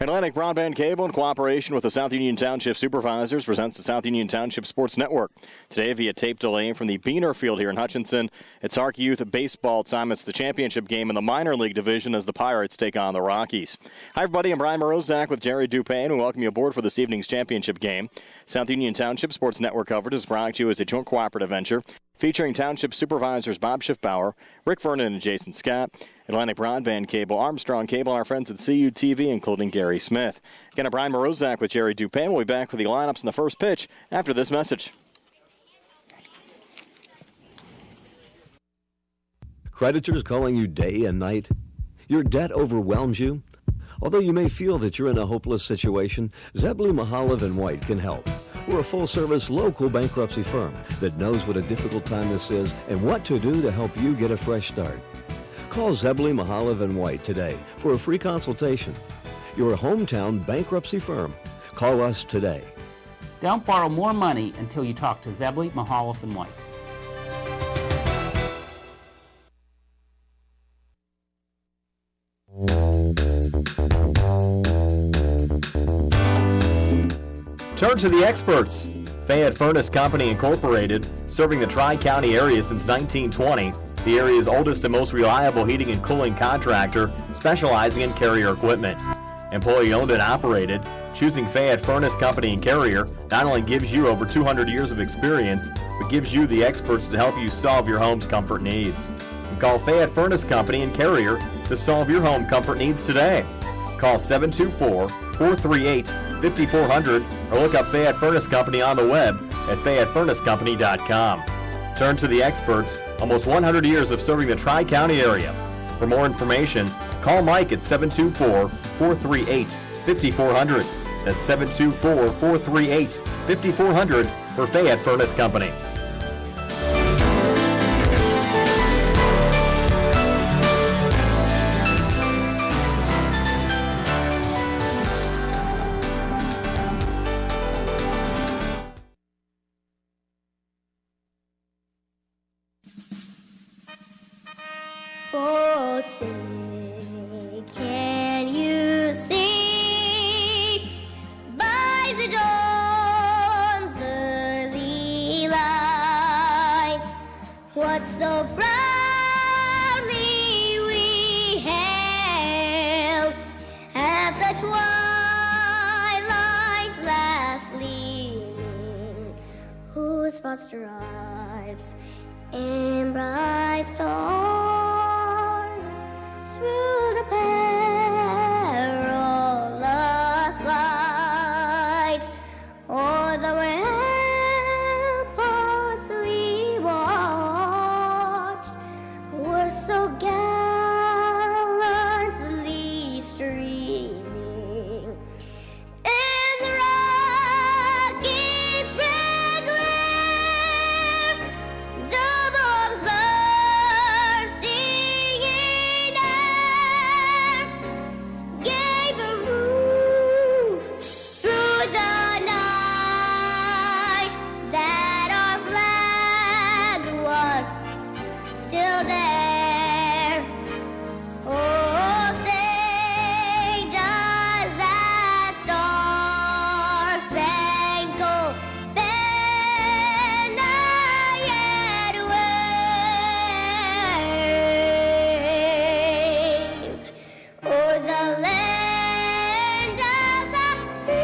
Atlantic Broadband Cable, in cooperation with the South Union Township Supervisors, presents the South Union Township Sports Network. Today, via tape delay from the Beaner Field here in Hutchinson, it's HARC Youth Baseball time. It's the championship game in the minor league division as the Pirates take on the Rockies. Hi, everybody. I'm Brian Morozak with Jerry Dupay, and we welcome you aboard for this evening's championship game. South Union Township Sports Network coverage is brought to you as a joint cooperative venture featuring Township Supervisors Bob Schiffbauer, Rick Vernon, and Jason Scott, Atlantic Broadband Cable, Armstrong Cable, and our friends at CUTV, including Gary Smith. Again, I'm Brian Morozak with Jerry Dupay. We'll be back with the lineups in the first pitch after this message. Creditors calling you day and night? Your debt overwhelms you? Although you may feel that you're in a hopeless situation, Zebley, Mahalev & White can help. We're a full-service local bankruptcy firm that knows what a difficult time this is and what to do to help you get a fresh start. Call Zebley, Mahalev & White today for a free consultation. Your hometown bankruptcy firm. Call us today. Don't borrow more money until you talk to Zebley, Mahalev & White. Turn to the experts. Fayette Furnace Company Incorporated, serving the Tri-County area since 1920, the area's oldest and most reliable heating and cooling contractor, specializing in Carrier equipment. Employee-owned and operated, choosing Fayette Furnace Company and Carrier not only gives you over 200 years of experience, but gives you the experts to help you solve your home's comfort needs. Call Fayette Furnace Company and Carrier to solve your home comfort needs today. Call 724-438-5400 or look up Fayette Furnace Company on the web at FayetteFurnaceCompany.com. Turn to the experts, almost 100 years of serving the Tri-County area. For more information, call Mike at 724-438-5400. That's 724-438-5400 for Fayette Furnace Company. Oh, say, can you see by the dawn's early light what so proudly we hailed at the twilight's last gleaming, whose broad stripes and bright stars through the perilous fight o'er the ramparts we watched were so gallantly streaming. In the Rockies' bright glare, the bombs bursting in air gave a roof through the night that our flag was still there. Oh, say does that star-spangled banner yet wave o'er the land of the free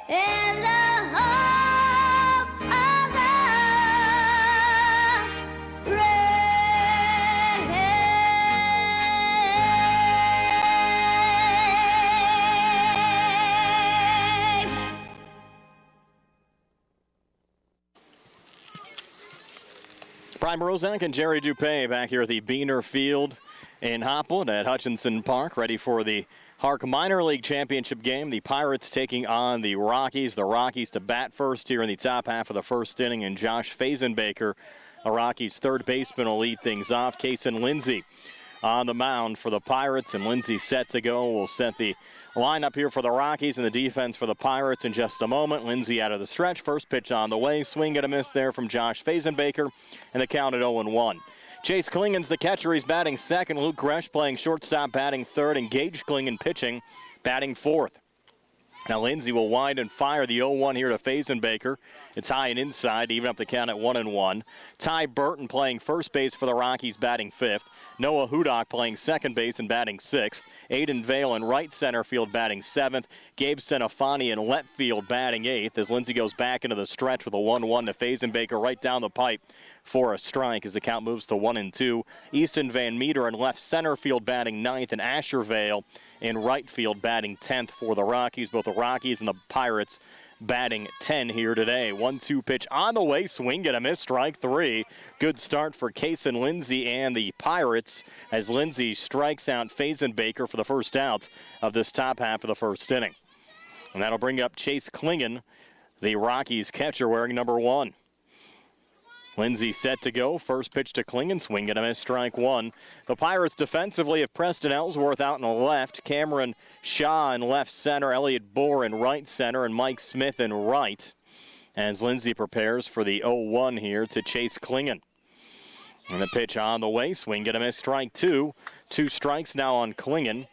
and the hope of the brave. Brian Morozak and Jerry Dupay back here at the Beaner Field in Hopwood at Hutchinson Park, ready for the HARC Minor League Championship game. The Pirates taking on the Rockies. The Rockies to bat first here in the top half of the first inning, and Josh Fazenbaker, the Rockies' third baseman, will lead things off. Kason Lindsay on the mound for the Pirates, and Lindsay set to go. We'll set the lineup here for the Rockies and the defense for the Pirates in just a moment. Lindsay out of the stretch. First pitch on the way. Swing and a miss there from Josh Fazenbaker, and the count at 0-1. Chase Klingen's the catcher. He's batting second. Luke Gresh playing shortstop, batting third. And Gage Klingen pitching, batting fourth. Now Lindsay will wind and fire the 0-1 here to Fazenbaker. It's high and inside to even up the count at 1-1. Ty Burton playing first base for the Rockies, batting fifth. Noah Hudak playing second base and batting sixth. Aiden Vale in right center field, batting seventh. Gabe Senafani in left field, batting eighth. As Lindsay goes back into the stretch with a 1-1 to Fazenbaker right down the pipe for a strike as the count moves to 1-2. Easton Van Meter in left center field, batting ninth. And Asher Vale in right field, batting 10th for the Rockies. Both the Rockies and the Pirates batting 10 here today. 1-2 pitch on the way, swing and a miss, strike three. Good start for Kason Lindsay and the Pirates as Lindsay strikes out Fazenbaker for the first out of this top half of the first inning. And that'll bring up Chase Klingen, the Rockies catcher, wearing number 1. Lindsay set to go. First pitch to Klingen, swing and a miss, strike one. The Pirates defensively have Preston Ellsworth out in the left, Cameron Shaw in left center, Elliot Bohr in right center, and Mike Smith in right. As Lindsay prepares for the 0-1 here to Chase Klingen. And the pitch on the way, swing and a miss, strike two. 2 strikes now on Klingen.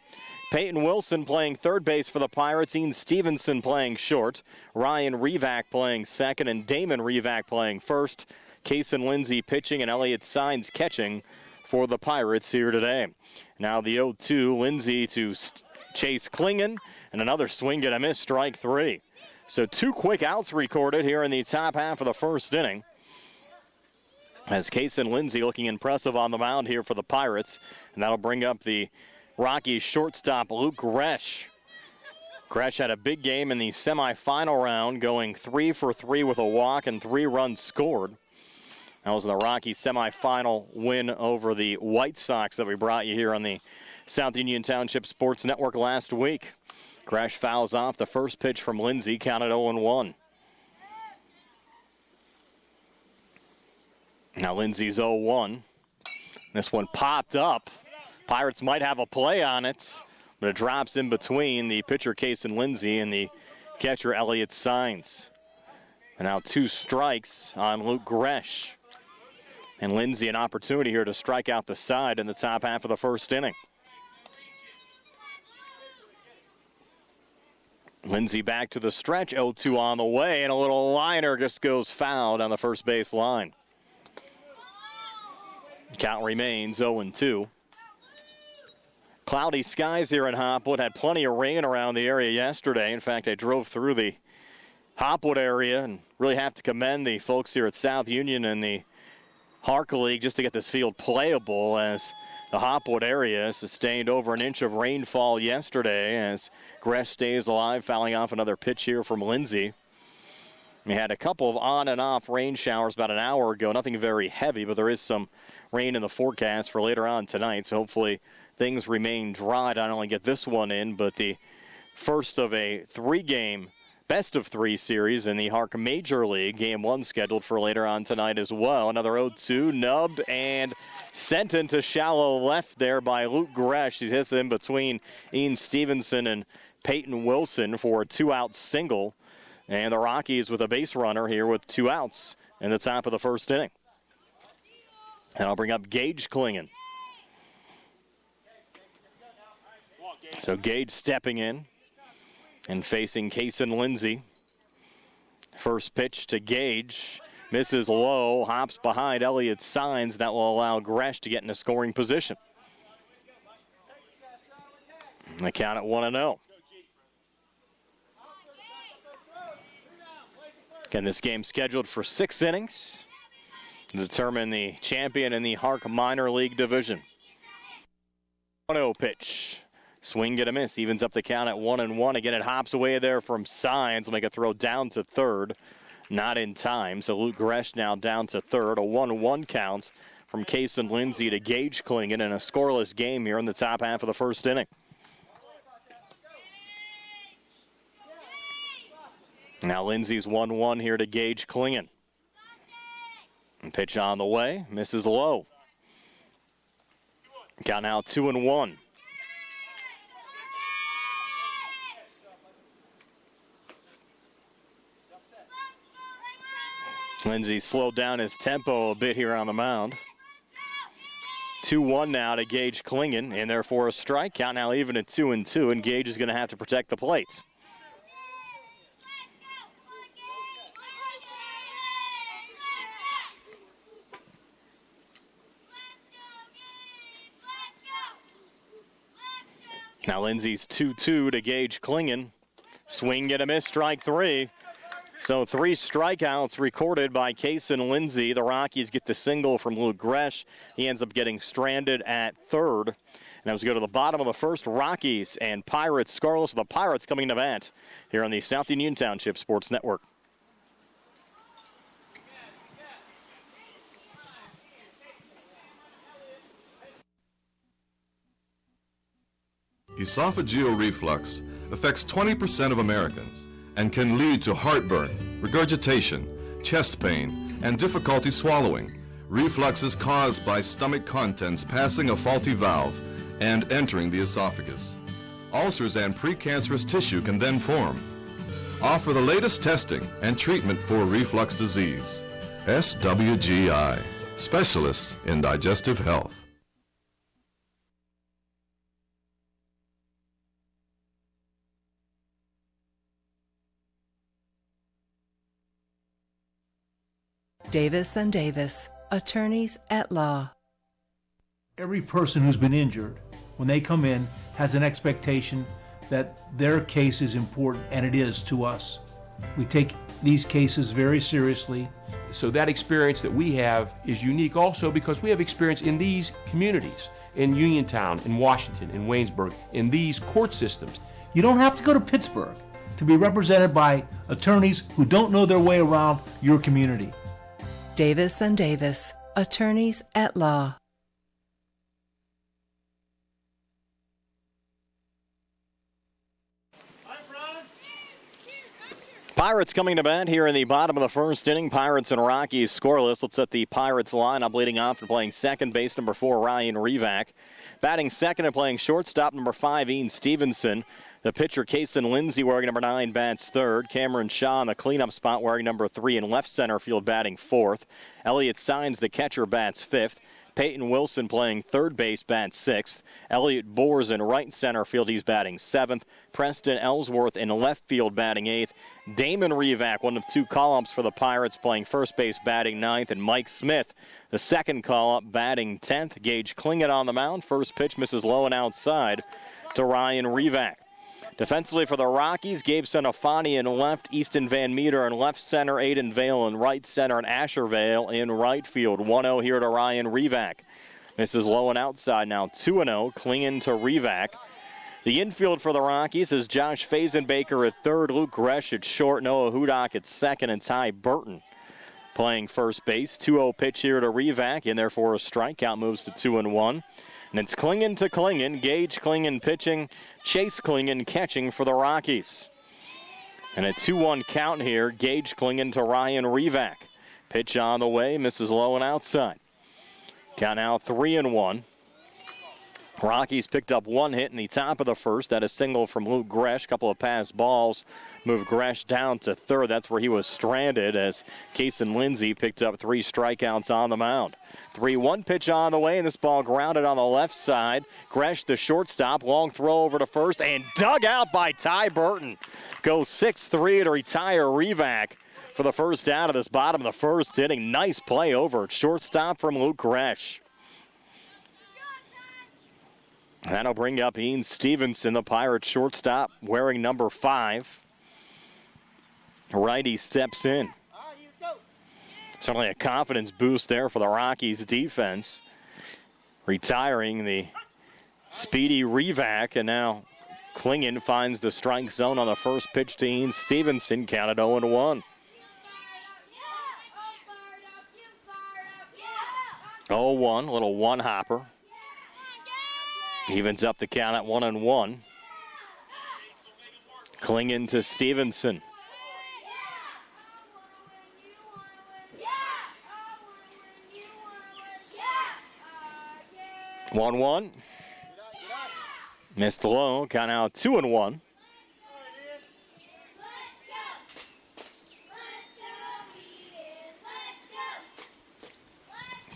Peyton Wilson playing third base for the Pirates. Ian Stevenson playing short. Ryan Revac playing second, and Damon Revac playing first. Kason Lindsay pitching and Elliott Sines catching for the Pirates here today. Now the 0-2, Lindsay to Chase Klingen, and another swing and a miss, strike three. So 2 quick outs recorded here in the top half of the first inning. As Kason Lindsay looking impressive on the mound here for the Pirates. And that'll bring up the Rockies shortstop, Luke Gresh. Gresh had a big game in the semifinal round, going 3 for 3 with a walk and 3 runs scored. That was in the Rockies semifinal win over the White Sox that we brought you here on the South Union Township Sports Network last week. Gresh fouls off the first pitch from Lindsay, counted 0-1. Now Lindsay's 0-1. This one popped up. Pirates might have a play on it, but it drops in between the pitcher Kason Lindsay and the catcher Elliott Sines. And now 2 strikes on Luke Gresh. And Lindsay an opportunity here to strike out the side in the top half of the first inning. Lindsay back to the stretch, 0-2 on the way, and a little liner just goes fouled on the first base line. Count remains 0-2. Cloudy skies here in Hopwood. Had plenty of rain around the area yesterday. In fact, I drove through the Hopwood area and really have to commend the folks here at South Union and the HARC League just to get this field playable, as the Hopwood area sustained over an inch of rainfall yesterday as Gresh stays alive, fouling off another pitch here from Lindsay. We had a couple of on and off rain showers about an hour ago. Nothing very heavy, but there is some rain in the forecast for later on tonight. So hopefully things remain dry to not only get this one in, but the first of a 3-game best of 3 series in the HARC Major League. Game 1 scheduled for later on tonight as well. Another 0-2, nubbed and sent into shallow left there by Luke Gresh. He's hit in between Ian Stevenson and Peyton Wilson for a 2-out single. And the Rockies with a base runner here with 2 outs in the top of the first inning. And I'll bring up Gage Klingen. So Gage stepping in and facing Kason Lindsay. First pitch to Gage. Misses low, hops behind Elliott Sines. That will allow Gresh to get in a scoring position. And the count at 1-0. Again, this game scheduled for 6 innings to determine the champion in the HARC Minor League Division. 1-0 pitch. Swing and a miss. Evens up the count at 1-1. Again, it hops away there from Sines. Will make a throw down to third. Not in time. So Luke Gresh now down to third. A 1-1 count from Kason Lindsay to Gage Klingen in a scoreless game here in the top half of the first inning. Now Lindsay's 1-1 here to Gage Klingen. And pitch on the way. Misses low. Count now 2-1. Lindsay slowed down his tempo a bit here on the mound. 2-1 now to Gage Klingon in there for a strike. Count now even at 2-2, and Gage is going to have to protect the plate. Now Lindsay's 2-2 to Gage Klingon. Swing and a miss, strike 3. So 3 strikeouts recorded by Kason Lindsay. The Rockies get the single from Luke Gresh. He ends up getting stranded at third. And as we go to the bottom of the first, Rockies and Pirates scoreless. The Pirates coming to bat here on the South Union Township Sports Network. Esophageal reflux affects 20% of Americans and can lead to heartburn, regurgitation, chest pain, and difficulty swallowing. Reflux is caused by stomach contents passing a faulty valve and entering the esophagus. Ulcers and precancerous tissue can then form. Offer the latest testing and treatment for reflux disease. SWGI, specialists in digestive health. Davis & Davis, attorneys at law. Every person who's been injured, when they come in, has an expectation that their case is important, and it is to us. We take these cases very seriously. So that experience that we have is unique also because we have experience in these communities, in Uniontown, in Washington, in Waynesburg, in these court systems. You don't have to go to Pittsburgh to be represented by attorneys who don't know their way around your community. Davis & Davis, attorneys at law. Pirates coming to bat here in the bottom of the first inning. Pirates and Rockies scoreless. Let's set the Pirates lineup. Leading off and playing second base, number 4, Ryan Revac. Batting second and playing shortstop, number 5, Ian Stevenson. The pitcher, Kason Lindsay, wearing number 9, bats third. Cameron Shaw in the cleanup spot, wearing number 3 in left center field, batting fourth. Elliott Signs, the catcher, bats fifth. Peyton Wilson playing third base, bats sixth. Elliott Boers in right center field, he's batting seventh. Preston Ellsworth in left field, batting eighth. Damon Revac, one of 2 call-ups for the Pirates, playing first base, batting ninth. And Mike Smith, the second call-up, batting 10th. Gage Klingon on the mound. First pitch misses low and outside to Ryan Revac. Defensively for the Rockies, Gabe Senafani in left, Easton Van Meter in left center, Aiden Vale in right center, and Asher Vale in right field. 1-0 here to Ryan Revac. Misses low and outside now. 2-0, Klingon to Revac. The infield for the Rockies is Josh Fazenbaker at third, Luke Gresh at short, Noah Hudak at second, and Ty Burton playing first base. 2-0 pitch here to Revac, in there for a strikeout, moves to 2-1. And it's Klingon to Klingon. Gage Klingon pitching, Chase Klingon catching for the Rockies. And a 2-1 count here. Gage Klingon to Ryan Revac. Pitch on the way, misses low and outside. Count now 3-1. Rockies picked up 1 hit in the top of the first. That a single from Luke Gresh. Couple of pass balls moved Gresh down to third. That's where he was stranded as Kason Lindsay picked up 3 strikeouts on the mound. 3-1 pitch on the way, and this ball grounded on the left side. Gresh, the shortstop, long throw over to first, and dug out by Ty Burton. Goes 6-3 to retire Revac for the first out of this bottom of the first inning. Nice play over at shortstop from Luke Gresh. That'll bring up Ian Stevenson, the Pirates shortstop, wearing number 5. Righty steps in. Certainly a confidence boost there for the Rockies defense. Retiring the speedy Revac, and now Klingon finds the strike zone on the first pitch to Ian Stevenson, counted 0-1. 0-1, little one-hopper. Evens up the count at 1-1. Klingon to Stevenson. One. Missed low. Count out 2-1.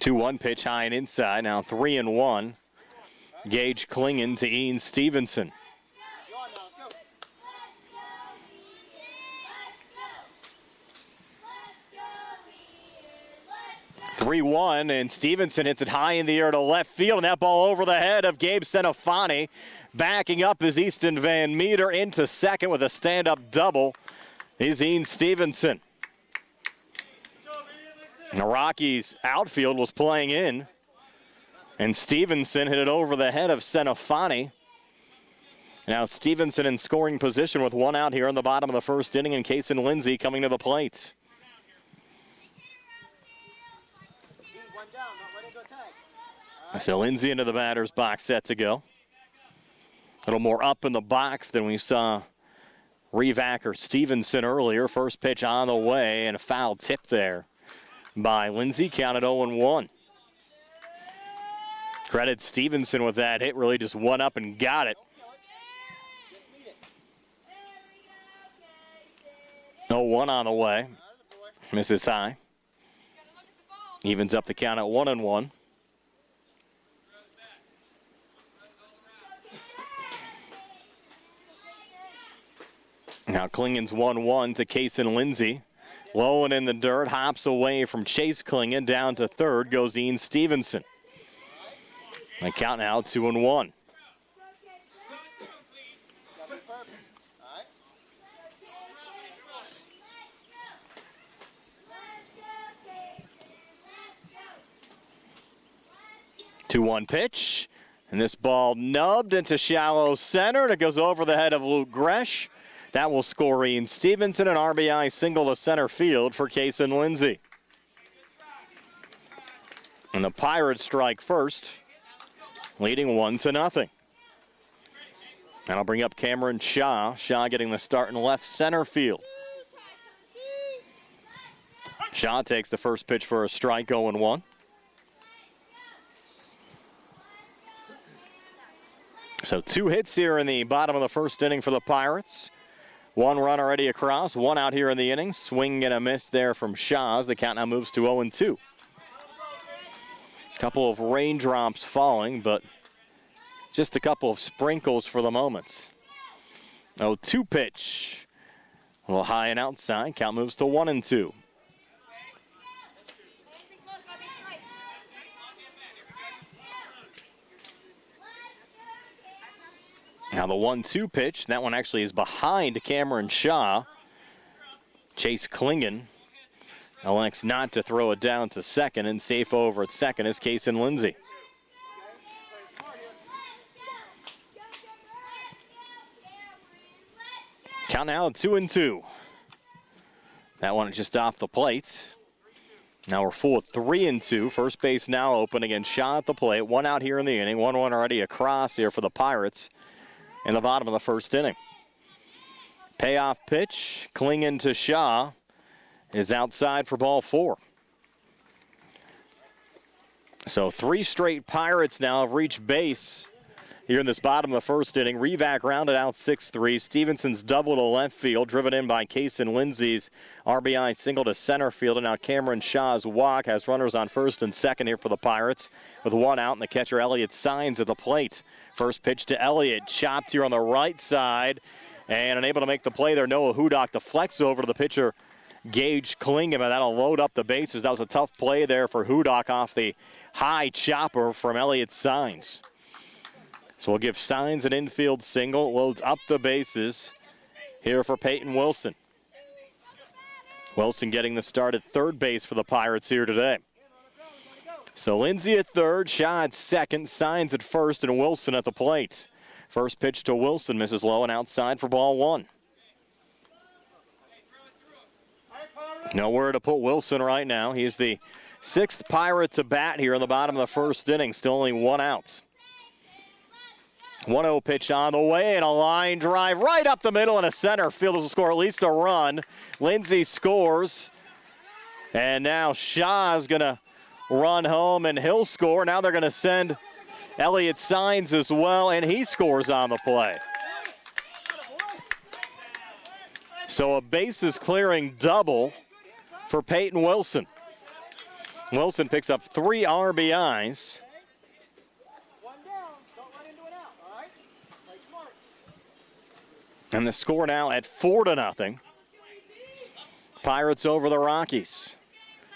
2-1 pitch high and inside. Now 3-1. Gage Klingon to Ian Stevenson. 3-1, and Stevenson hits it high in the air to left field, and that ball over the head of Gabe Senafani. Backing up is Easton Van Meter into second with a stand-up double is Ian Stevenson. The Rockies outfield was playing in, and Stevenson hit it over the head of Senafani. Now Stevenson in scoring position with one out here in the bottom of the first inning, and Kason Lindsay coming to the plate. So Lindsay into the batter's box, set to go. A little more up in the box than we saw Revac or Stevenson earlier. First pitch on the way, and a foul tip there by Lindsay. Counted 0-1. Credit Stevenson with that hit. Really just went up and got it. 0-1 on the way. Misses high. Evens up the count at 1-1. Now Klingon's 1-1 to Kason Lindsay. Low and in the dirt, hops away from Chase Klingon. Down to third goes Ian Stevenson. The count now 2-1. Two-one pitch, and this ball nubbed into shallow center, and it goes over the head of Luke Gresh. That will score Ian Stevenson, an RBI single to center field for Kason Lindsay. And the Pirates strike first, leading 1-0. That'll bring up Cameron Shaw. Shaw getting the start in left center field. Shaw takes the first pitch for a strike, 0-1. So 2 hits here in the bottom of the first inning for the Pirates. 1 run already across, 1 out here in the inning. Swing and a miss there from Shaw as the count now moves to 0-2. Couple of raindrops falling, but just a couple of sprinkles for the moment. 0-2 pitch. A little high and outside. Count moves to 1-2. Now the 1-2 pitch, that one actually is behind Cameron Shaw. Chase Klingon elects not to throw it down to second, and safe over at second is Kason Lindsay. Count now at 2-2. That one is just off the plate. Now we're full at 3-2. First base now open against Shaw at the plate. 1 out here in the inning. 1-1 already across here for the Pirates in the bottom of the first inning. Payoff pitch, Klingon to Shaw, is outside for ball 4. So 3 straight Pirates now have reached base here in this bottom of the first inning. Revac rounded out 6-3. Stevenson's double to left field, driven in by Kason Lindsay's RBI single to center field. And now Cameron Shaw's walk has runners on first and second here for the Pirates with 1 out, and the catcher Elliott Signs at the plate. First pitch to Elliott, chopped here on the right side, and unable to make the play there. Noah Hudak deflects over to the pitcher, Gage Klingon, and that'll load up the bases. That was a tough play there for Hudak off the high chopper from Elliott Signs. So we'll give Signs an infield single. Loads up the bases here for Peyton Wilson. Wilson getting the start at third base for the Pirates here today. So Lindsay at third, Shaw at second, Signs at first, and Wilson at the plate. First pitch to Wilson, misses low and outside for ball 1. Nowhere to put Wilson right now. He's the 6th Pirate to bat here in the bottom of the first inning. Still only 1 out. 1-0 pitch on the way, and a line drive right up the middle and a center field. This will score at least a run. Lindsay scores, and now Shaw's going to run home, and he'll score. Now they're going to send Elliott Signs as well, and he scores on the play. So a bases clearing double for Peyton Wilson. Wilson picks up 3 RBIs. And the score now at 4-0. Pirates over the Rockies.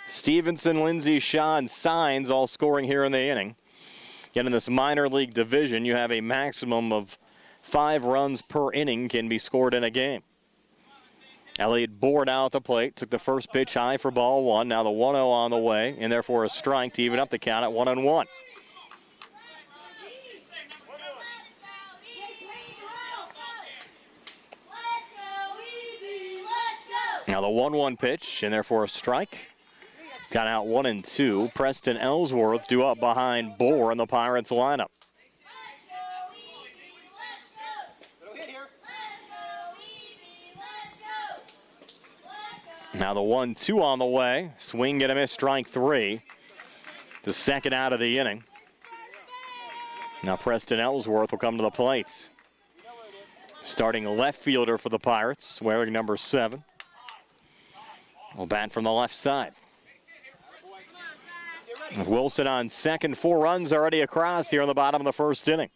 Stevenson, Lindsey, Shaw, and Signs all scoring here in the inning. Yet in this minor league division, you have a maximum of 5 runs per inning can be scored in a game. Elliott Bohr now at the plate. Took the first pitch high for ball 1. Now the 1-0 on the way, and therefore a strike to even up the count at 1-1. Now the 1-1 pitch, and therefore a strike. Got out 1-2. Preston Ellsworth due up behind Bohr in the Pirates lineup. Now the 1-2 on the way. Swing and a miss, strike 3. The second out of the inning. Now Preston Ellsworth will come to the plate. Starting left fielder for the Pirates, wearing number 7. Will bat from the left side. With Wilson on second, 4 runs already across here in the bottom of the first inning.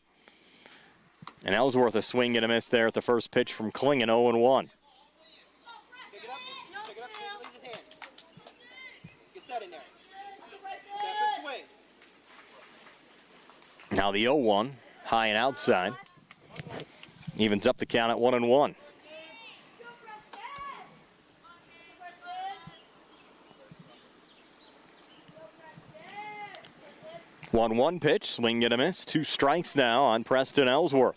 And Ellsworth a swing and a miss there at the first pitch from Klingen, 0-1. Now the 0-1, high and outside. Evens up the count at 1-1. One pitch, swing and a miss. 2 strikes now on Preston Ellsworth.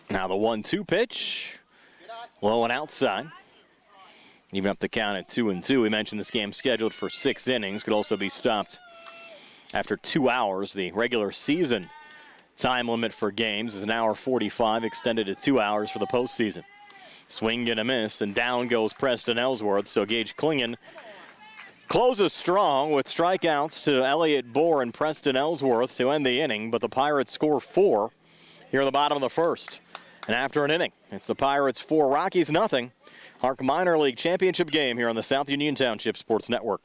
Now the 1-2 pitch, low and outside. Even up the count at 2-2. We mentioned this game scheduled for 6 innings. Could also be stopped after 2 hours. The regular season time limit for games is 1:45, extended to 2 hours for the postseason. Swing and a miss, and down goes Preston Ellsworth. So Gage Klingen closes strong with strikeouts to Elliott Bohr and Preston Ellsworth to end the inning, but the Pirates score 4 here in the bottom of the first. And after an inning, it's the Pirates 4, Rockies nothing. HARC Minor League Championship game here on the South Union Township Sports Network.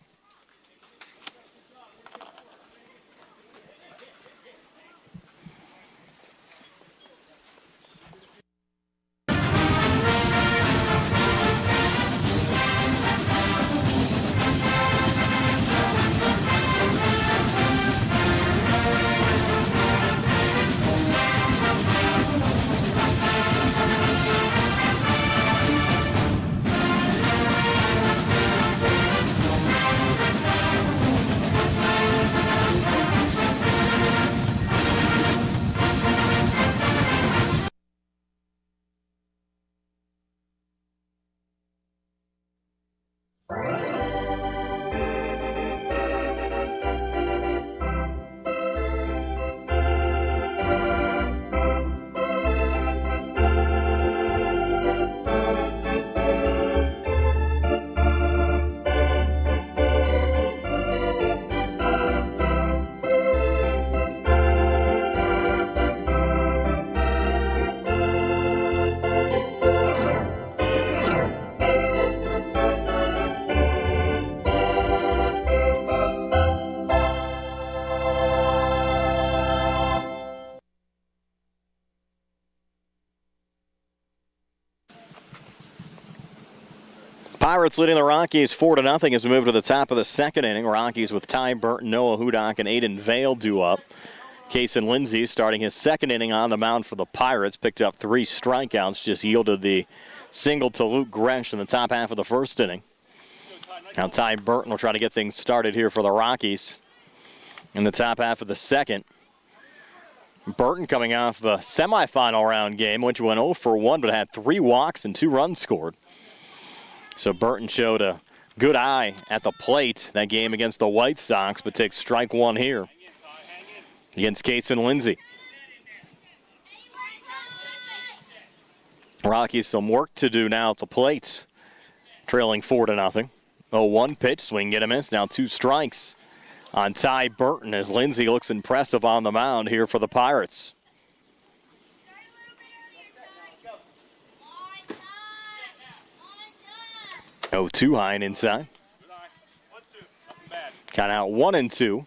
Pirates leading the Rockies 4-0 as we move to the top of the second inning. Rockies with Ty Burton, Noah Hudak, and Aiden Vale due up. Kason Lindsey starting his second inning on the mound for the Pirates. Picked up 3 strikeouts, just yielded the single to Luke Gresh in the top half of the first inning. Now Ty Burton will try to get things started here for the Rockies in the top half of the second. Burton coming off the semifinal round game, which went 0 for 1, but had 3 walks and 2 runs scored. So Burton showed a good eye at the plate that game against the White Sox, but takes strike 1 here against Kason Lindsey. Rockies some work to do now at the plate, trailing 4-0. 0-1 pitch, swing and a miss. Now 2 strikes on Ty Burton as Lindsey looks impressive on the mound here for the Pirates. 0-2 high and inside. Count out 1-2.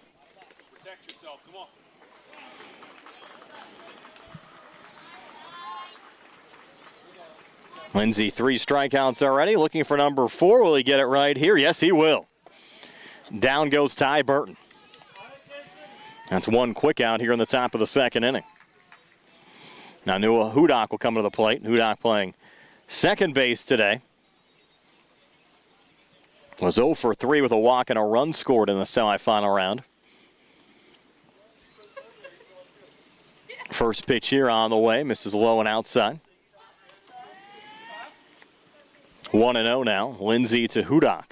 Lindsey, 3 strikeouts already. Looking for number 4. Will he get it right here? Yes, he will. Down goes Ty Burton. That's one quick out here in the top of the second inning. Now Noah Hudak will come to the plate. Hudak playing second base today. Was 0 for 3 with a walk and a run scored in the semifinal round. First pitch here on the way. Misses low and outside. 1-0 now. Lindsey to Hudak.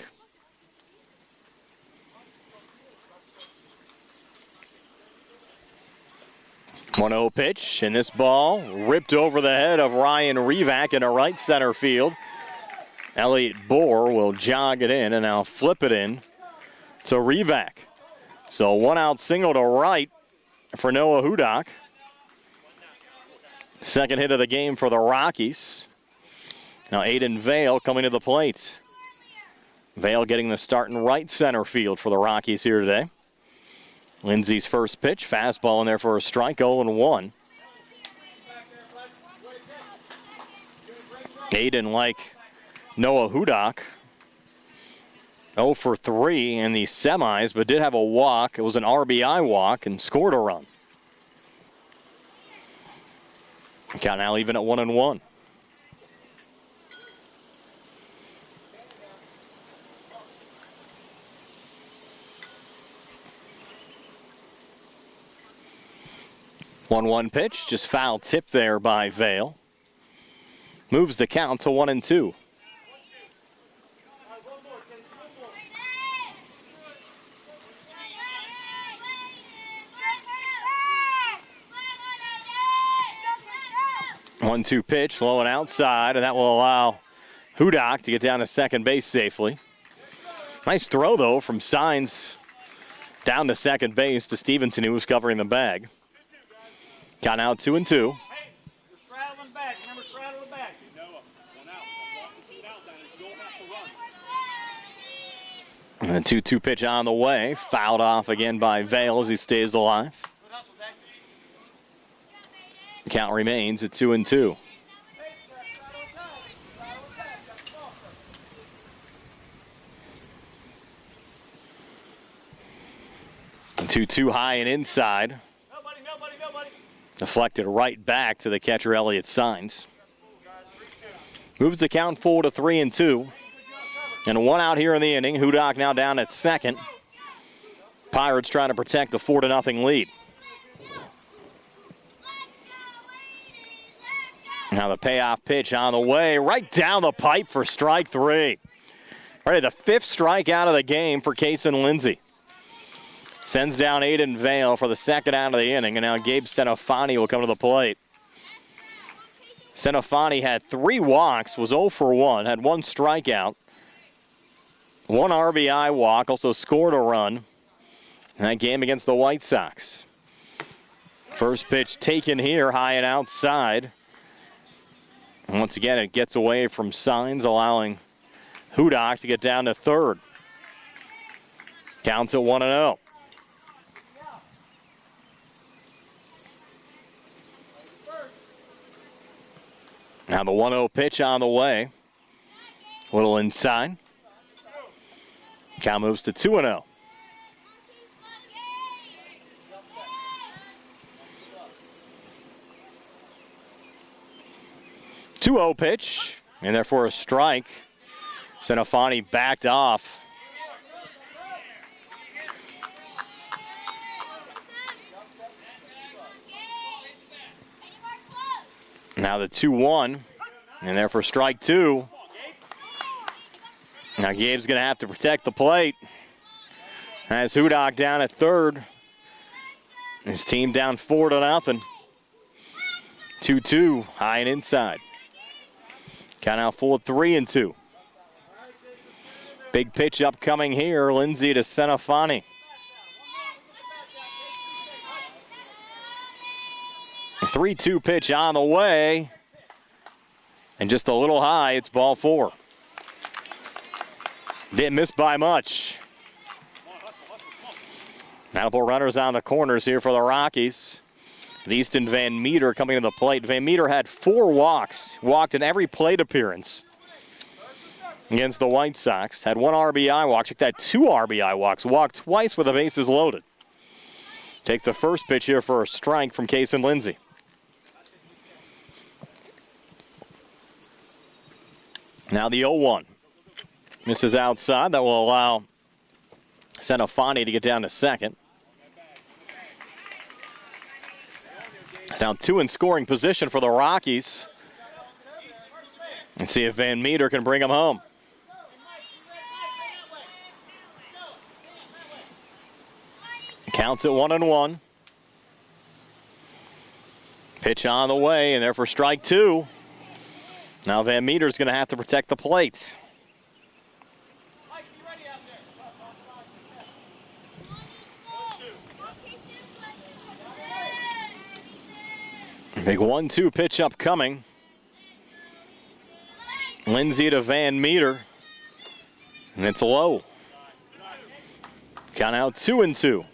One 0 pitch, and this ball ripped over the head of Ryan Revac into right center field. Elliot Bohr will jog it in and now flip it in to Revac. So 1 out single to right for Noah Hudak. Second hit of the game for the Rockies. Now Aiden Vale coming to the plate. Vale getting the start in right center field for the Rockies here today. Lindsey's first pitch, fastball in there for a strike, 0-1. Aiden, like Noah Hudak, 0 for 3 in the semis, but did have a walk. It was an RBI walk and scored a run. Count now even at 1-1. One pitch, just foul tip there by Vale. Moves the count to 1-2. One-two pitch, low and outside, and that will allow Hudak to get down to second base safely. Nice throw, though, from Signs down to second base to Stevenson, who was covering the bag. Count out 2-2. Hey, you're straddling back. Remember, straddle the back. Noah, 1 out. I'm walking out down. You don't have to run. And a 2-2 pitch on the way. Fouled off again by Vale as he stays alive. Good hustle, Dak. The count remains at 2-2. And 2-2 high and inside. Nobody. Deflected right back to the catcher, Elliott Signs. Moves the count full to 3-2. And 1 out here in the inning. Hudak now down at second. Pirates trying to protect the 4-0 lead. Now the payoff pitch on the way. Right down the pipe for strike 3. Already the 5th strikeout of the game for Kason Lindsey. Sends down Aiden Vale for the 2nd out of the inning, and now Gabe Senofani will come to the plate. Senofani had 3 walks, was 0 for 1, had 1 strikeout, 1 RBI walk, also scored a run in that game against the White Sox. First pitch taken here, high and outside. And once again, it gets away from Signs, allowing Hudak to get down to third. Counts at 1-0. Now the 1-0 pitch on the way. A little inside. Count moves to 2-0. Two-0 pitch, and therefore a strike. Senofani backed off. Now the 2-1, and therefore strike 2. Now Gabe's going to have to protect the plate. As Hudak down at third. His team down 4-0. 2-2, high and inside. Count out full at 3-2. Big pitch upcoming here. Lindsey to Senofani. A 3-2 pitch on the way. And just a little high. It's ball 4. Didn't miss by much. Now for runners on the corners here for the Rockies. And Easton Van Meter coming to the plate. Van Meter had 4 walks, walked in every plate appearance against the White Sox. Had 1 RBI walk, check that, 2 RBI walks, walked twice with the bases loaded. Takes the first pitch here for a strike from Kason Lindsay. Now the 0-1. Misses outside. That will allow Senafani to get down to second. Down 2 in scoring position for the Rockies. And see if Van Meter can bring him home. Counts at 1-1. Pitch on the way, and there for strike 2. Now Van Meter's going to have to protect the plate. Big 1-2 pitch upcoming. Lindsay to Van Meter. And it's low. Count out 2-2.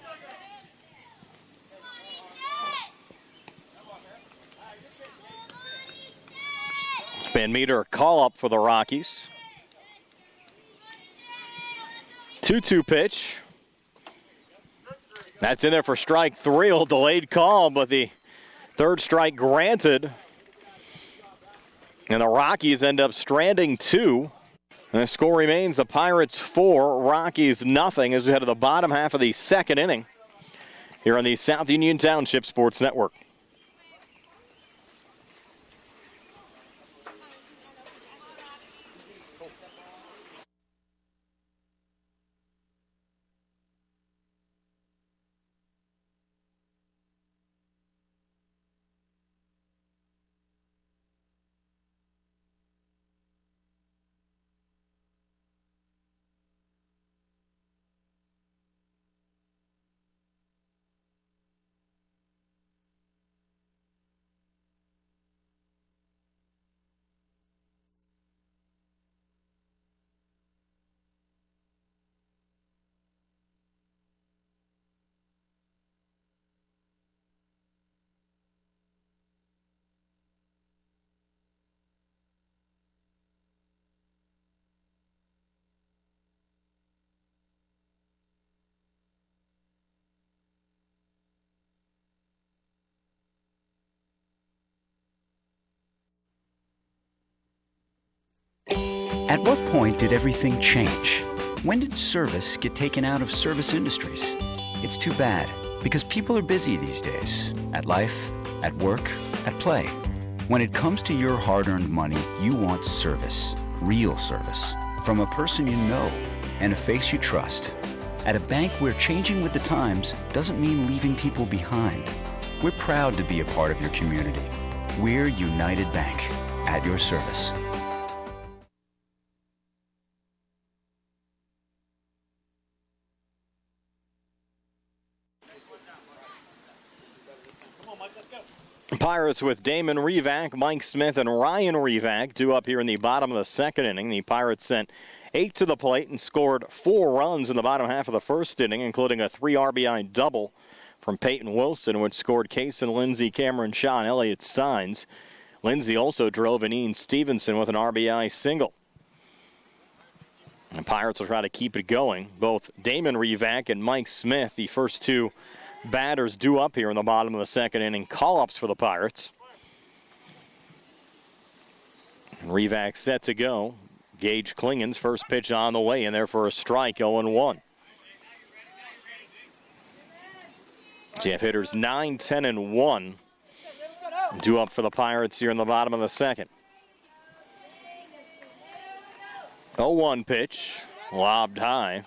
Van Meter call up for the Rockies. 2-2 pitch. That's in there for strike 3. A delayed call, but the third strike granted. And the Rockies end up stranding 2. And the score remains the Pirates 4, Rockies nothing as we head to the bottom half of the second inning here on the South Union Township Sports Network. At what point did everything change? When did service get taken out of service industries? It's too bad, because people are busy these days. At life, at work, at play. When it comes to your hard-earned money, you want service. Real service. From a person you know and a face you trust. At a bank where changing with the times doesn't mean leaving people behind. We're proud to be a part of your community. We're United Bank. At your service. Pirates with Damon Revac, Mike Smith, and Ryan Revac due up here in the bottom of the second inning. The Pirates sent 8 to the plate and scored 4 runs in the bottom half of the first inning, including a 3 RBI double from Peyton Wilson, which scored Kason Lindsay, Cameron Shaw, and Elliott Sines. Lindsay also drove in Ian Stevenson with an RBI single. The Pirates will try to keep it going. Both Damon Revac and Mike Smith, the first 2 batters due up here in the bottom of the second inning. Call-ups for the Pirates. Revac set to go. Gage Klingen's first pitch on the way, and there for a strike, 0-1. Jeff hitters 9, 10, and 1. Due up for the Pirates here in the bottom of the second. 0-1 pitch, lobbed high.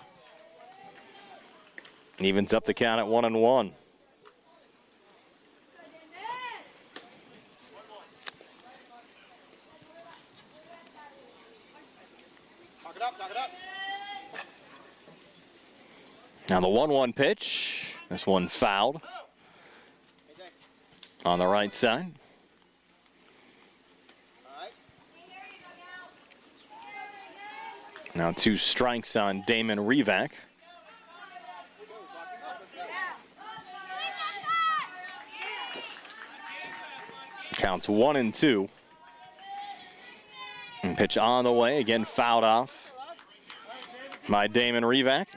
Evens up the count at 1-1. Now the 1-1 pitch. This one fouled on the right side. Now 2 strikes on Damon Revac. Counts 1-2. And pitch on the way, again fouled off by Damon Revac.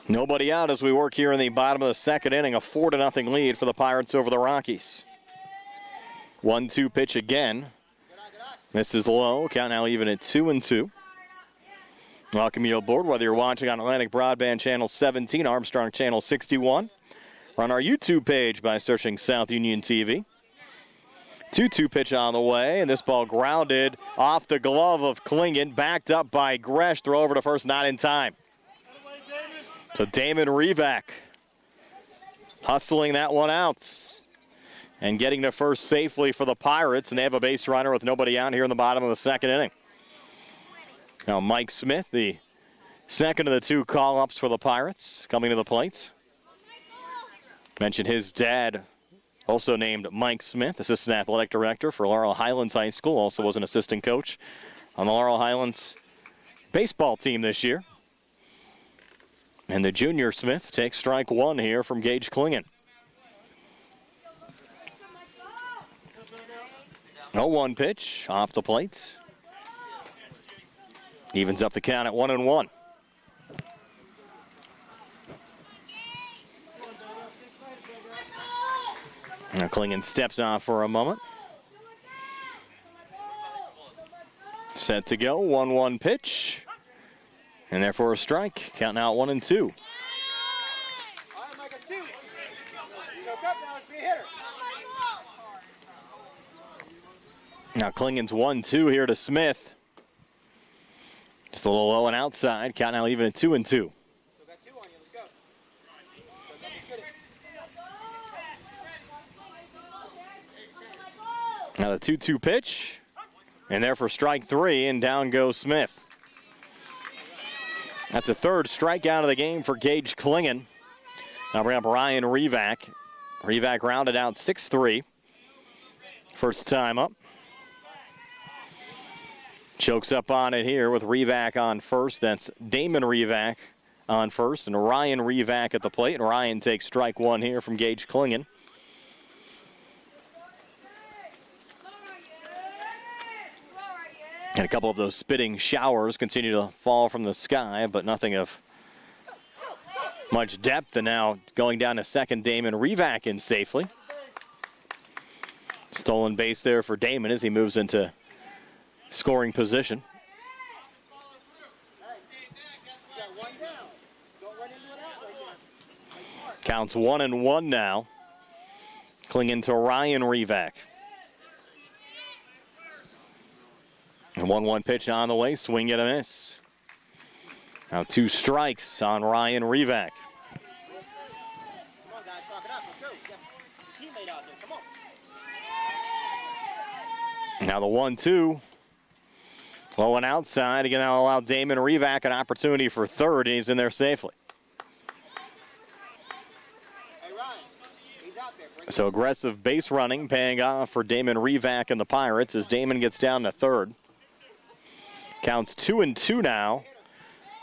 Nobody out as we work here in the bottom of the second inning. A 4-0 lead for the Pirates over the Rockies. 1-2 pitch again. Misses low. Count now even at 2-2. Welcome you aboard, whether you're watching on Atlantic Broadband Channel 17, Armstrong Channel 61, or on our YouTube page by searching South Union TV. 2-2 pitch on the way, and this ball grounded off the glove of Klingon, backed up by Gresh. Throw over to first, not in time. So Damon Revac hustling that one out and getting to first safely for the Pirates, and they have a base runner with nobody out here in the bottom of the second inning. Now Mike Smith, the second of the 2 call-ups for the Pirates, coming to the plate. Mentioned his dad, also named Mike Smith, assistant athletic director for Laurel Highlands High School, also was an assistant coach on the Laurel Highlands baseball team this year. And the junior Smith takes strike 1 here from Gage Klingon. 0-1 pitch off the plate. Evens up the count at 1-1. Now Klingon steps off for a moment. Set to go, 1-1 pitch. And therefore a strike. Count now at 1-2. Now Klingon's 1-2 here to Smith. Just a little low and outside. Count now even at 2-2. Now the 2-2 pitch. And there for strike 3, and down goes Smith. That's a third strikeout of the game for Gage Klingon. Now bring up Ryan Revac. Revac rounded out 6-3. First time up. Chokes up on it here with Revac on first. That's Damon Revac on first, and Ryan Revac at the plate. And Ryan takes strike 1 here from Gage Klingon. And a couple of those spitting showers continue to fall from the sky, but nothing of much depth. And now going down to second, Damon Revac in safely. Stolen base there for Damon as he moves into scoring position. Counts 1-1 now. Klingon to Ryan Revac. And 1-1 pitch on the way, swing and a miss. Now 2 strikes on Ryan Revac. Now the 1-2. Low and outside. Again, that'll allow Damon Revac an opportunity for third, and he's in there safely. So aggressive base running paying off for Damon Revac and the Pirates as Damon gets down to third. Counts 2-2 now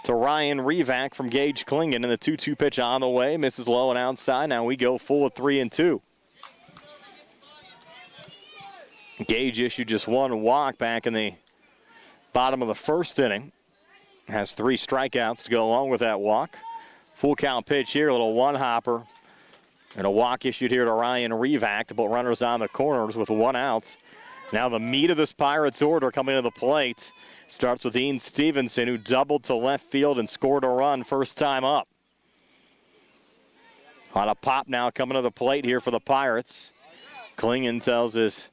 to Ryan Revac from Gage Klingon, and the 2-2 pitch on the way. Misses low and outside. Now we go full with 3-2. Gage issued just 1 walk back in the bottom of the first inning. Has 3 strikeouts to go along with that walk. Full count pitch here, a little one-hopper. And a walk issued here to Ryan Revac to put runners on the corners with 1 out. Now the meat of this Pirates order coming to the plate. Starts with Ian Stevenson, who doubled to left field and scored a run first time up. On a pop now coming to the plate here for the Pirates. Klingon tells his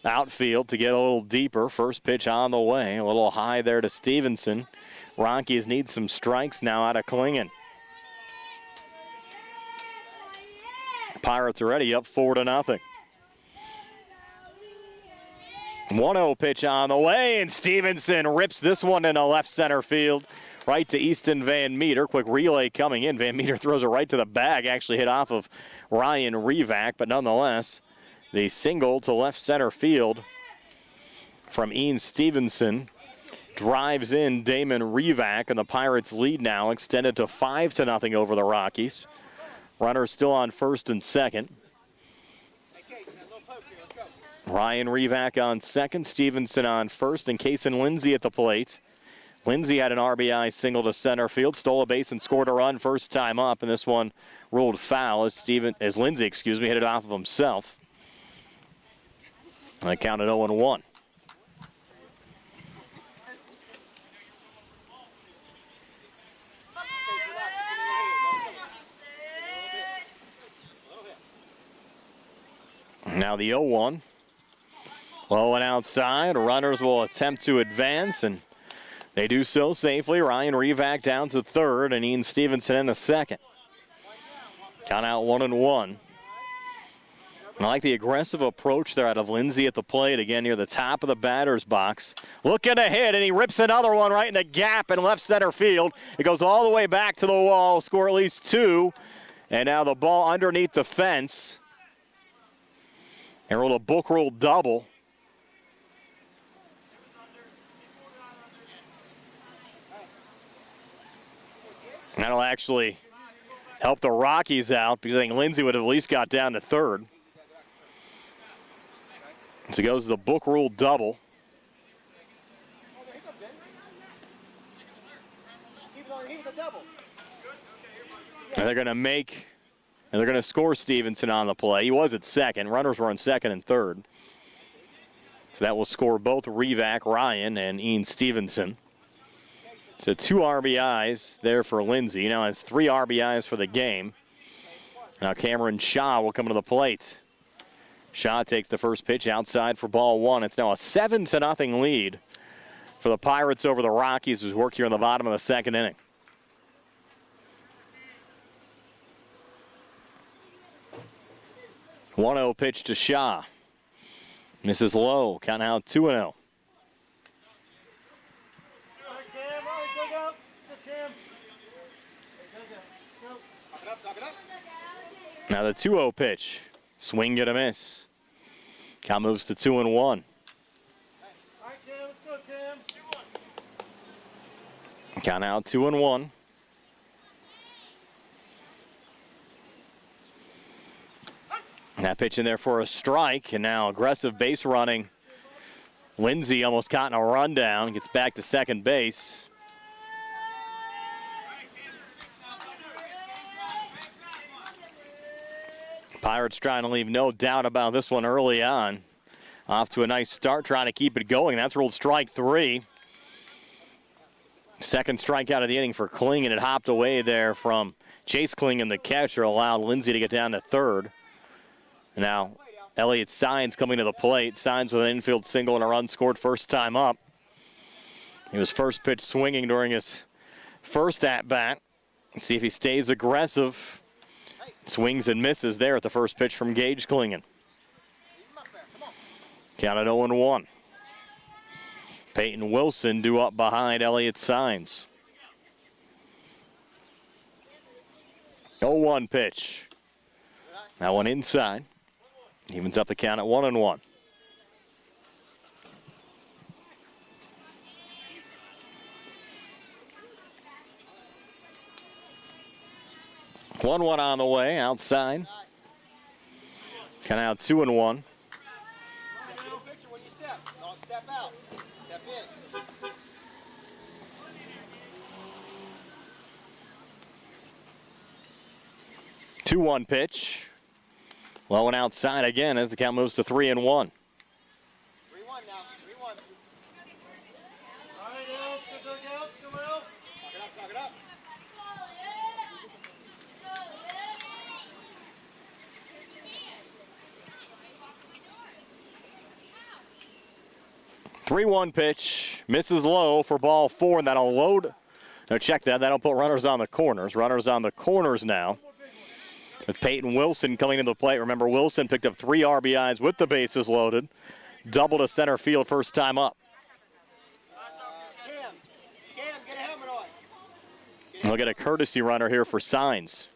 outfield to get a little deeper. First pitch on the way. A little high there to Stevenson. Rockies need some strikes now out of Klingon. Pirates already up 4-0. 1-0 pitch on the way, and Stevenson rips this one into left center field, right to Easton Van Meter. Quick relay coming in. Van Meter throws it right to the bag, actually hit off of Ryan Revac, but nonetheless, The single to left center field from Ian Stevenson drives in Damon Revac, and the Pirates lead now extended to 5-0 over the Rockies. Runners still on first and second. Ryan Revac on second, Stevenson on first, and Kason Lindsay at the plate. Lindsay had an RBI single to center field, stole a base and scored a run first time up, and this one ruled foul as Lindsay, hit it off of himself. And it counted 0-1. Now the 0-1. Low and outside. Runners will attempt to advance, and they do so safely. Ryan Revac down to third, and Ian Stevenson in the second. Count out 1-1. I like the aggressive approach there out of Lindsay at the plate, again near the top of the batter's box. Looking ahead, and he rips another one right in the gap in left center field. It goes all the way back to the wall, score at least two. And now the ball underneath the fence. And rolled a book rule double. And that'll actually help the Rockies out because I think Lindsay would have at least got down to third. So it goes the book rule double. And they're going to score Stevenson on the play. He was at second. Runners were on second and third. So that will score both Revac, Ryan, and Ian Stevenson. So 2 RBIs there for Lindsay. Now has 3 RBIs for the game. Now Cameron Shaw will come to the plate. Shaw takes the first pitch outside for ball one. It's now a 7-0 lead for the Pirates over the Rockies as we work here in the bottom of the second inning. One-0 pitch to Shaw. Misses low. Count out 2-0. Now the 2-0 pitch. Swing and a miss. Count moves to 2-1. Count out 2-1. That pitch in there for a strike, and now aggressive base running. Lindsay almost caught in a rundown, gets back to second base. Pirates trying to leave no doubt about this one early on. Off to a nice start, trying to keep it going. That's ruled strike 3. Second strikeout of the inning for Kling, and it hopped away there from Chase Kling, the catcher, allowed Lindsay to get down to third. Now, Elliott Signs coming to the plate. Signs with an infield single and a run scored first time up. He was first pitch swinging during his first at-bat. See if he stays aggressive. Swings and misses there at the first pitch from Gage Klingon. Counted 0-1. Peyton Wilson due up behind Elliott Signs. 0-1 pitch. That one inside. Evens up the count at 1-1. One on the way outside. Count out 2-1. 2-1 pitch. Low and outside again as the count moves to 3-1. 3-1 now. 3-1. Knock it up. 3-1 pitch. Misses low for ball 4, and that'll load. Now check that. That'll put runners on the corners. Runners on the corners now. With Peyton Wilson coming into the plate. Remember, Wilson picked up 3 RBIs with the bases loaded. Double to center field first time up. Cam, get a helmet on. We'll get a courtesy runner here for Signs.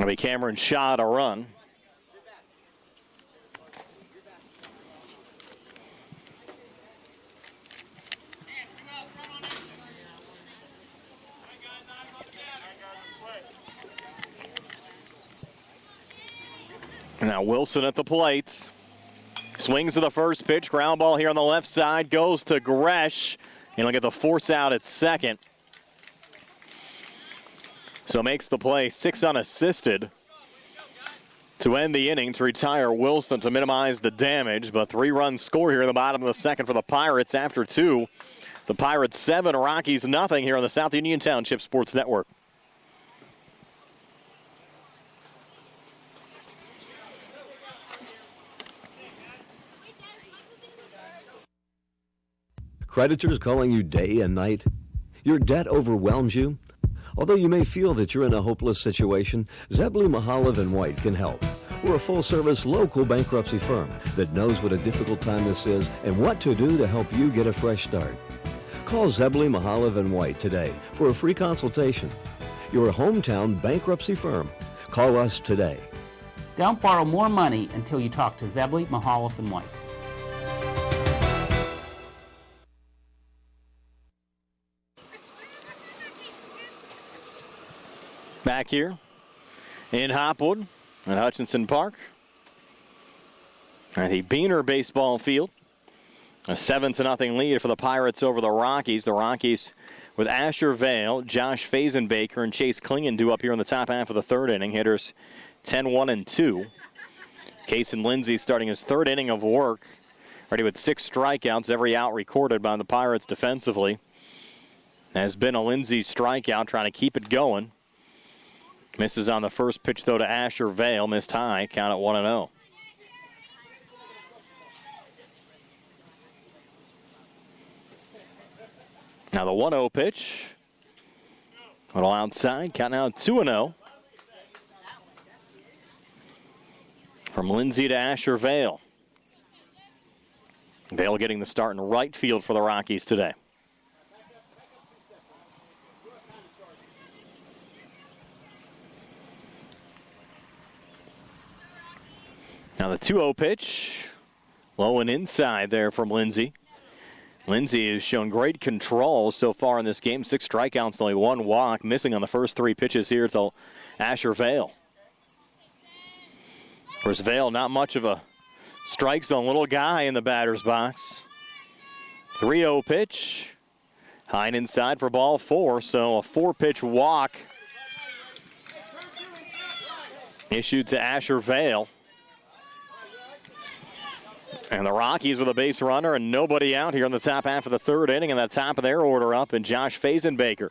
It'll be Cameron Shaw to run. Now Wilson at the plates. Swings to the first pitch. Ground ball here on the left side. Goes to Gresh. And he'll get the force out at second. So makes the play 6 unassisted to end the inning to retire Wilson to minimize the damage. But 3-run score here in the bottom of the second for the Pirates after 2. The Pirates 7, Rockies nothing here on the South Union Township Sports Network. Creditors calling you day and night? Your debt overwhelms you? Although you may feel that you're in a hopeless situation, Zebley, Mahalev & White can help. We're a full-service local bankruptcy firm that knows what a difficult time this is and what to do to help you get a fresh start. Call Zebley, Mahalev & White today for a free consultation. Your hometown bankruptcy firm. Call us today. Don't borrow more money until you talk to Zebley, Mahalev & White. Back here in Hopwood at Hutchinson Park at the Beaner baseball field. A 7-0 lead for the Pirates over the Rockies. The Rockies with Asher Vale, Josh Fazenbaker, and Chase Klingon due up here in the top half of the third inning. Hitters 10-1-2. Cason Lindsay starting his third inning of work. Already with 6 strikeouts, every out recorded by the Pirates defensively. Has been a Lindsay strikeout, trying to keep it going. Misses on the first pitch, though, to Asher Vale. Missed high. Count at 1-0. Now the 1-0 pitch. A little outside. Count now 2-0. From Lindsay to Asher Vale. Vale getting the start in right field for the Rockies today. Now the 2-0 pitch, low and inside there from Lindsay. Lindsay has shown great control so far in this game. 6 strikeouts, only 1 walk, missing on the first 3 pitches here to Asher Vale. Of course, Vale, not much of a strike zone, little guy in the batter's box. 3-0 pitch, high and inside for ball 4, so a 4-pitch walk issued to Asher Vale. And the Rockies with a base runner and nobody out here in the top half of the third inning, and the top of their order up, and Josh Fazenbaker.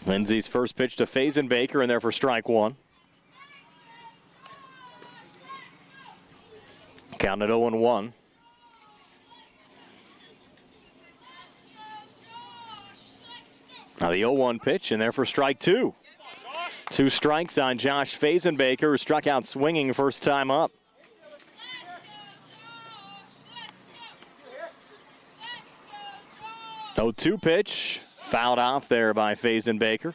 Lindsay's first pitch to Fazenbaker, and there for strike 1. Count at 0-1. Now the 0-1 pitch, and there for strike 2. 2 strikes on Josh Fazenbaker, who struck out swinging first time up. Oh, 2 pitch, fouled off there by Fazenbaker.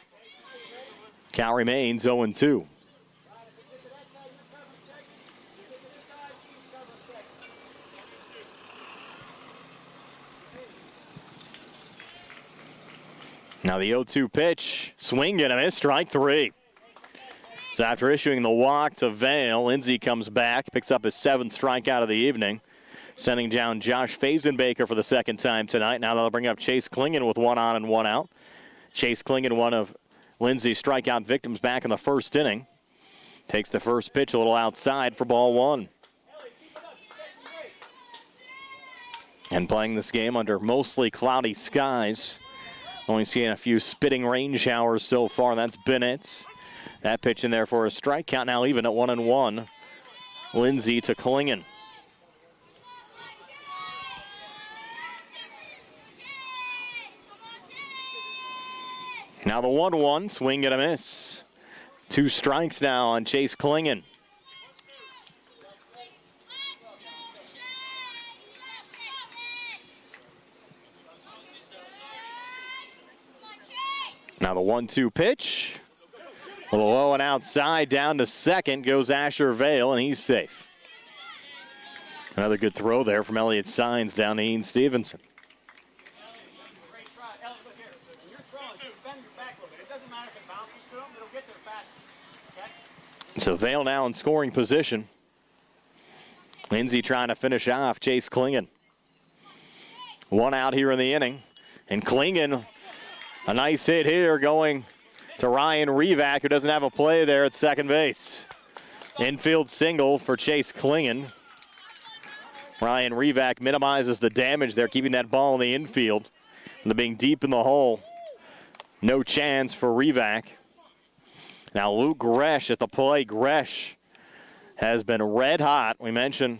Count remains 0-2. Now the 0-2 pitch, swing and a miss, strike 3. So after issuing the walk to Vale, Lindsay comes back, picks up his 7th strikeout of the evening, sending down Josh Fazenbaker for the second time tonight. Now they'll bring up Chase Klingon with 1 on and 1 out. Chase Klingon, one of Lindsay's strikeout victims back in the first inning. Takes the first pitch a little outside for ball 1. And playing this game under mostly cloudy skies. Only seeing a few spitting rain showers so far, and that's been it. That pitch in there for a strike. Count now even at 1-1. Lindsay to Klingon. Now the 1-1, swing and a miss. 2 strikes now on Chase Klingon. Now the 1-2 pitch. A little low and outside, down to second goes Asher Vale, and he's safe. Another good throw there from Elliott Sines down to Ian Stevenson. So Vale now in scoring position. Lindsay trying to finish off Chase Klingon. One out here in the inning. And Klingon, a nice hit here going to Ryan Revac, who doesn't have a play there at second base. Infield single for Chase Klingon. Ryan Revac minimizes the damage there, keeping that ball in the infield. And being deep in the hole, no chance for Revac. Now Luke Gresh at the plate. Gresh has been red hot. We mentioned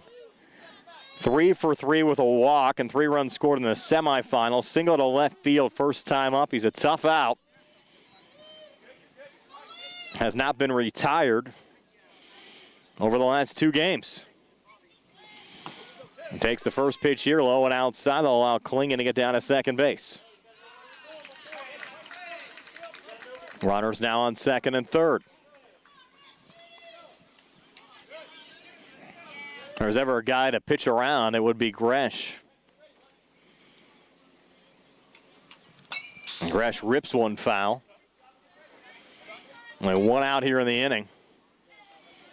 3 for 3 with a walk and 3 runs scored in the semifinals. Single to left field first time up. He's a tough out. Has not been retired over the last 2 games. He takes the first pitch here, low and outside. They'll allow Klingon to get down to second base. Runners now on second and third. If there's ever a guy to pitch around, it would be Gresh. And Gresh rips one foul. Only one out here in the inning.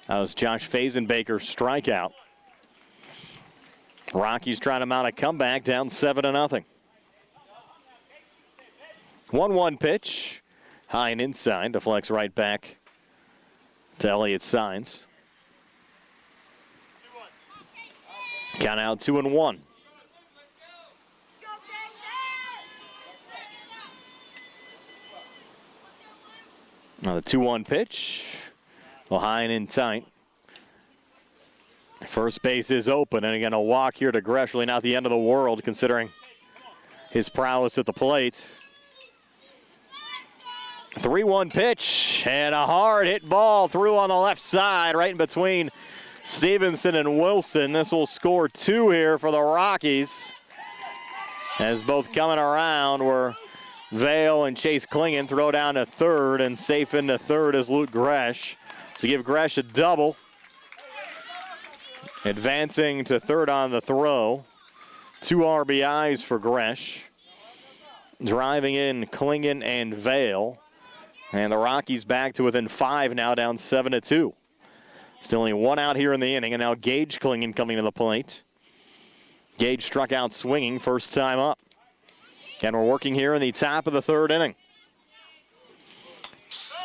That was Josh Fazenbaker's strikeout. Rockies trying to mount a comeback, down 7-0. 1-1 pitch. High and inside, deflects right back to Elliott Sines. Count out 2-1. Now the 2-1 pitch. Well, high and in tight. First base is open, and again a walk here to Gresh. Really not the end of the world considering his prowess at the plate. 3-1 pitch, and a hard hit ball through on the left side, right in between Stevenson and Wilson. This will score 2 here for the Rockies. As both coming around were Vale and Chase Klingon. Throw down to third, and safe into third is Luke Gresh. To give Gresh a double. Advancing to third on the throw. 2 RBIs for Gresh. Driving in Klingon and Vale. And the Rockies back to within 5 now, down 7-2. Still only 1 out here in the inning, and now Gage Klingon coming to the plate. Gage struck out swinging first time up. And we're working here in the top of the 3rd inning.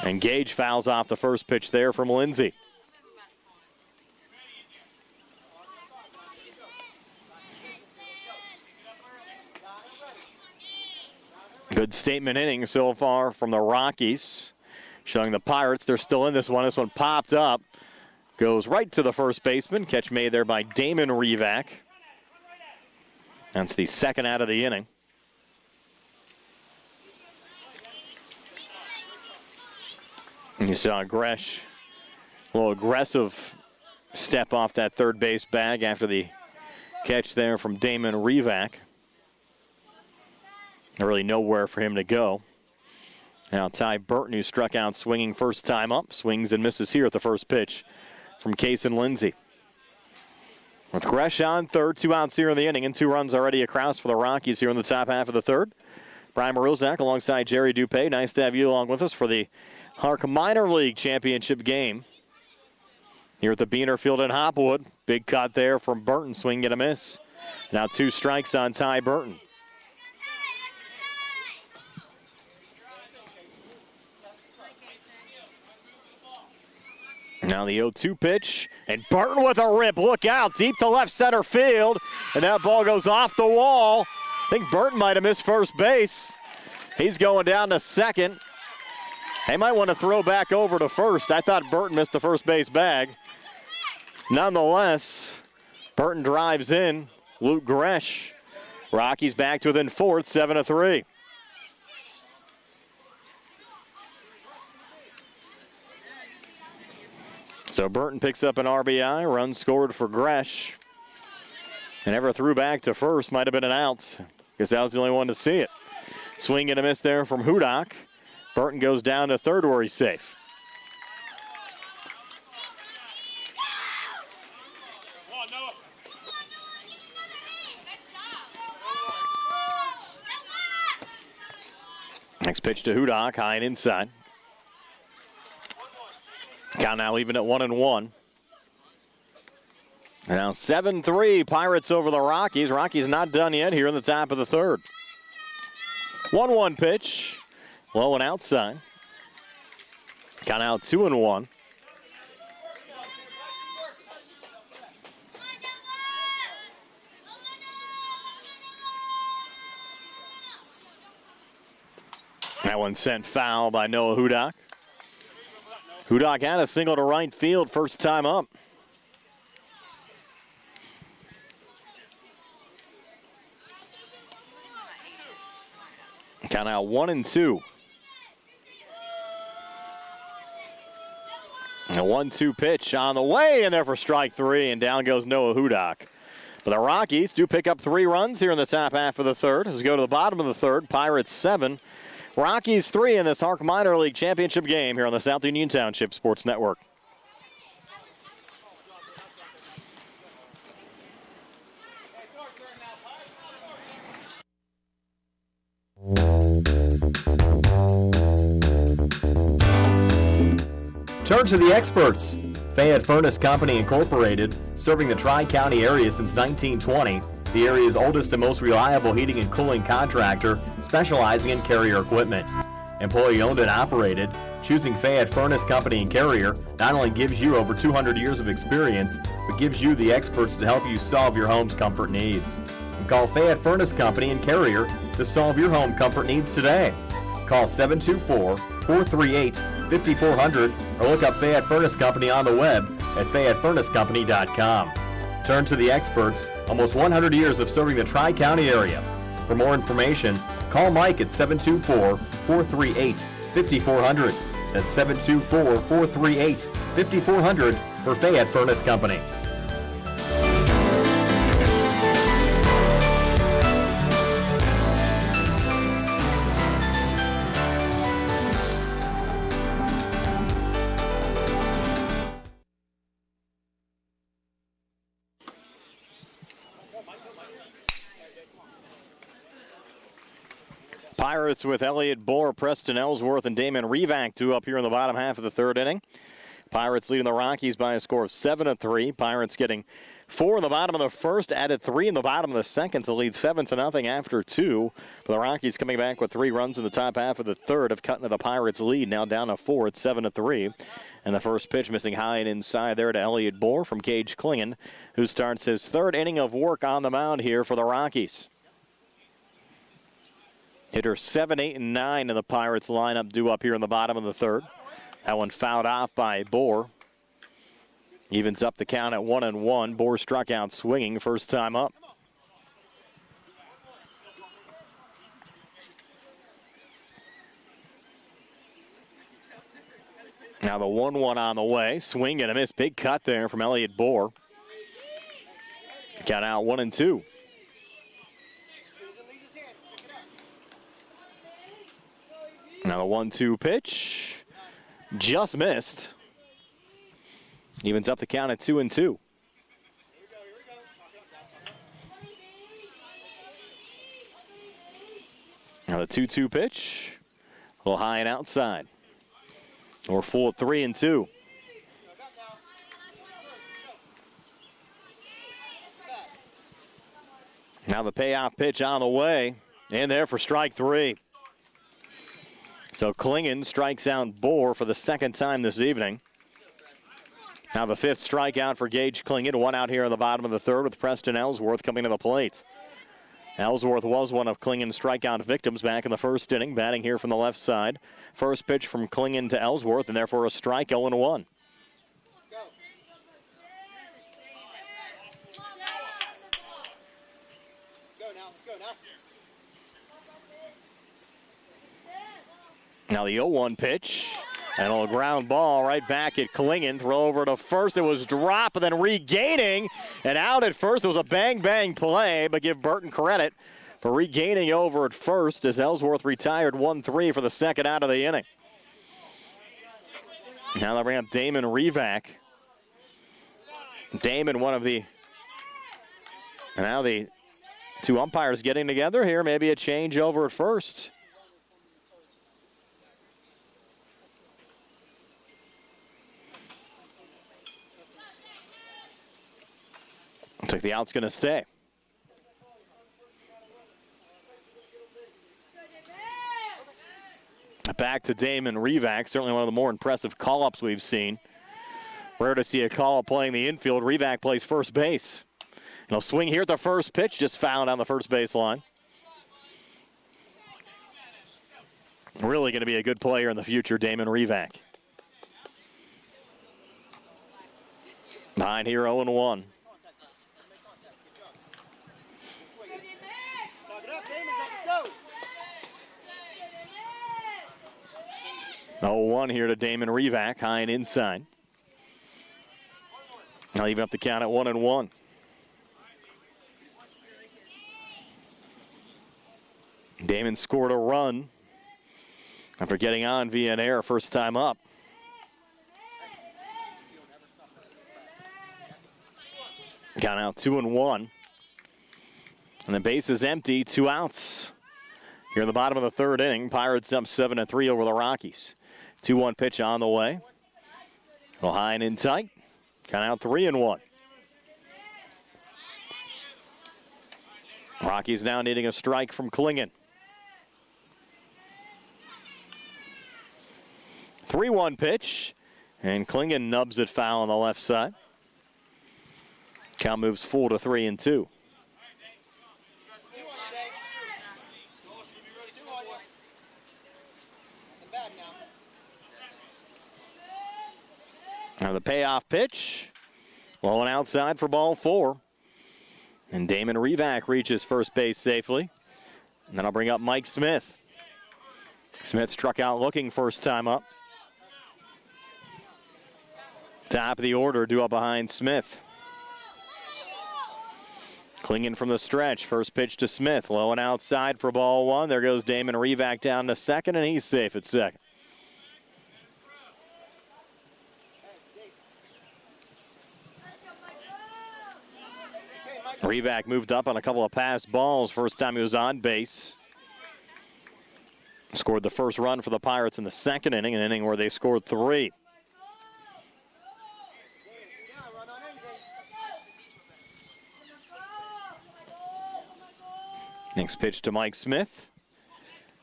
And Gage fouls off the first pitch there from Lindsay. Good statement inning so far from the Rockies. Showing the Pirates they're still in this one. This one popped up. Goes right to the first baseman. Catch made there by Damon Revac. That's the 2nd out of the inning. And you saw Gresh, a little aggressive step off that third base bag after the catch there from Damon Revac. Really nowhere for him to go. Now Ty Burton, who struck out swinging first time up, swings and misses here at the first pitch from Case and Lindsay. With Gresh on third, 2 outs here in the inning, and 2 runs already across for the Rockies here in the top half of the 3rd. Brian Maruzak alongside Jerry Dupay. Nice to have you along with us for the HARC Minor League Championship game here at the Beaner Field in Hopwood. Big cut there from Burton, swing and a miss. Now 2 strikes on Ty Burton. Now the 0-2 pitch, and Burton with a rip. Look out, deep to left center field, and that ball goes off the wall. I think Burton might have missed first base. He's going down to second. They might want to throw back over to first. I thought Burton missed the first base bag. Nonetheless, Burton drives in. Luke Gresh. Rockies back to within 4, 7-3. So Burton picks up an RBI, run scored for Gresh. And never threw back to first, might have been an out. Guess that was the only one to see it. Swing and a miss there from Hudak. Burton goes down to third where he's safe. Next pitch to Hudak, high and inside. Count now even at 1-1. Now 7-3, Pirates over the Rockies. Rockies not done yet here in the top of the third. 1-1 pitch, low and outside. Count out 2-1. That one sent foul by Noah Hudak. Hudak had a single to right field first time up. Count out 1-2. And a 1-2 pitch on the way in there for strike three, and down goes Noah Hudak. But the Rockies do pick up 3 runs here in the top half of the third. As we go to the bottom of the third, Pirates 7. Rockies 3 in this HARC Minor League Championship game here on the South Union Township Sports Network. Turn to the experts. Fayette Furnace Company Incorporated, serving the Tri-County area since 1920. The area's oldest and most reliable heating and cooling contractor, specializing in Carrier equipment. Employee owned and operated, choosing Fayette Furnace Company and Carrier not only gives you over 200 years of experience, but gives you the experts to help you solve your home's comfort needs. And call Fayette Furnace Company and Carrier to solve your home comfort needs today. Call 724-438-5400 or look up Fayette Furnace Company on the web at FayetteFurnaceCompany.com. Turn to the experts, almost 100 years of serving the Tri-County area. For more information, call Mike at 724-438-5400. That's 724-438-5400 for Fayette Furnace Company. Pirates with Elliott Bohr, Preston Ellsworth, and Damon Revac due up here in the bottom half of the third inning. Pirates leading the Rockies by a score of 7-3. Pirates getting 4 in the bottom of the first, added 3 in the bottom of the second to lead 7-0 after 2. But the Rockies coming back with 3 runs in the top half of the third have cut into the Pirates' lead, now down to 4 at 7-3. And the first pitch missing high and inside there to Elliott Bohr from Gage Klingon, who starts his third inning of work on the mound here for the Rockies. Hitters 7, 8, and 9 in the Pirates lineup due up here in the bottom of the third. That one fouled off by Bohr. Evens up the count at 1-1. Bohr struck out swinging first time up. Now the 1-1 on the way. Swing and a miss. Big cut there from Elliott Bohr. Count out 1-2. Now the 1-2 pitch, just missed. Evens up the count at 2-2. Now the 2-2 pitch, a little high and outside. We're full at 3-2. Now the payoff pitch on the way, in there for strike 3. So Klingon strikes out Bohr for the second time this evening. Now the 5th strikeout for Gage Klingon. 1 out here in the bottom of the third with Preston Ellsworth coming to the plate. Ellsworth was one of Klingon's strikeout victims back in the first inning, batting here from the left side. First pitch from Klingon to Ellsworth, and therefore a strike, 0-1. Now the 0-1 pitch, and a ground ball right back at Klingon. Throw over to first. It was dropped, and then regaining, and out at first. It was a bang-bang play, but give Burton credit for regaining over at first as Ellsworth retired 1-3 for the second out of the inning. Now they bring up Damon Revac. Damon, one of the, and now the two umpires getting together here. Maybe a change over at first. Looks like the out's going to stay. Back to Damon Revac, certainly one of the more impressive call-ups we've seen. Rare to see a call-up playing the infield. Revac plays first base. And he'll swing here at the first pitch, just fouled on the first baseline. Really going to be a good player in the future, Damon Revac. Behind here, 0-1. Oh, 1 here to Damon Revac, high and inside. Now even up the count at 1-1. Damon scored a run after getting on via an error first time up. Count out 2-1. And the base is empty, 2 outs. Here in the bottom of the third inning, Pirates up 7-3 over the Rockies. 2-1 pitch on the way. A little high and in tight. Count out 3-1. Rockies now needing a strike from Klingon. 3-1 pitch. And Klingon nubs it foul on the left side. Count moves full to 3-2. Now the payoff pitch. Low and outside for ball 4. And Damon Revac reaches first base safely. And then I'll bring up Mike Smith. Smith struck out looking first time up. Top of the order, due up behind Smith. Klingon from the stretch. First pitch to Smith. Low and outside for ball 1. There goes Damon Revac down to second, and he's safe at second. Revac moved up on a couple of pass balls. First time he was on base. Scored the first run for the Pirates in the second inning, an inning where they scored 3. Next pitch to Mike Smith.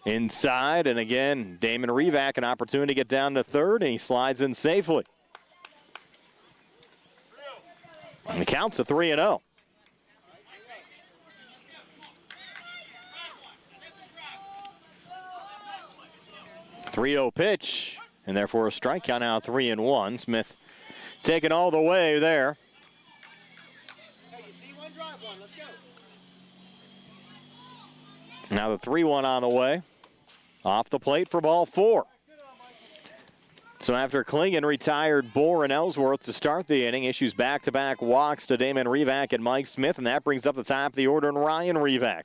Inside, and again, Damon Revac, an opportunity to get down to third, and he slides in safely. And the count's a 3-0. 3-0 pitch, and therefore a strikeout now 3-1. Smith taking all the way there. Now the 3-1 on the way. Off the plate for ball 4. So after Klingon retired Bohr and Ellsworth to start the inning, issues back-to-back walks to Damon Revac and Mike Smith, and that brings up the top of the order in Ryan Revac.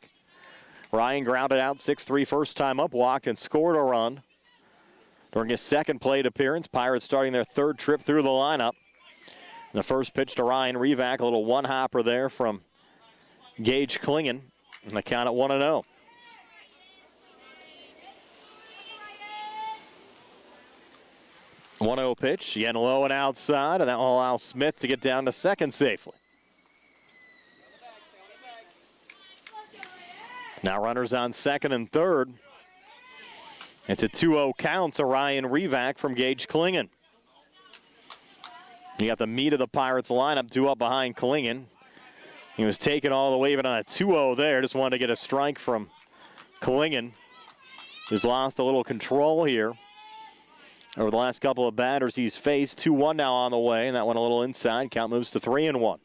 Ryan grounded out 6-3 first time up, walked and scored a run. During his second plate appearance, Pirates starting their third trip through the lineup. The first pitch to Ryan Revac, a little one-hopper there from Gage Klingon, and the count at 1-0. .1-0 pitch, again low and outside, and that will allow Smith to get down to second safely. Now runners on second and third. It's a 2-0 count to Ryan Revac from Gage Klingon. You got the meat of the Pirates lineup, 2 up behind Klingon. He was taken all the way even on a 2-0 there. Just wanted to get a strike from Klingon. He's lost a little control here. Over the last couple of batters he's faced, 2-1 now on the way, and that one a little inside. Count moves to 3-1.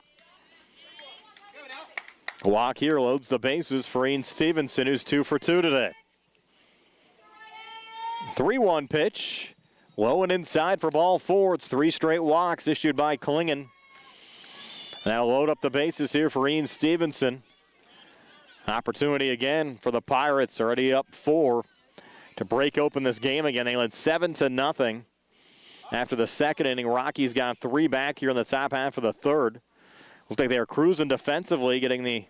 A walk here loads the bases for Ian Stevenson, who's 2 for 2 today. 3-1 pitch, low and inside for ball 4. It's 3 straight walks issued by Klingon. Now load up the bases here for Ian Stevenson. Opportunity again for the Pirates, already up 4 to break open this game again. They led 7-0 after the second inning. Rockies got 3 back here in the top half of the third. Looks like they are cruising defensively, getting the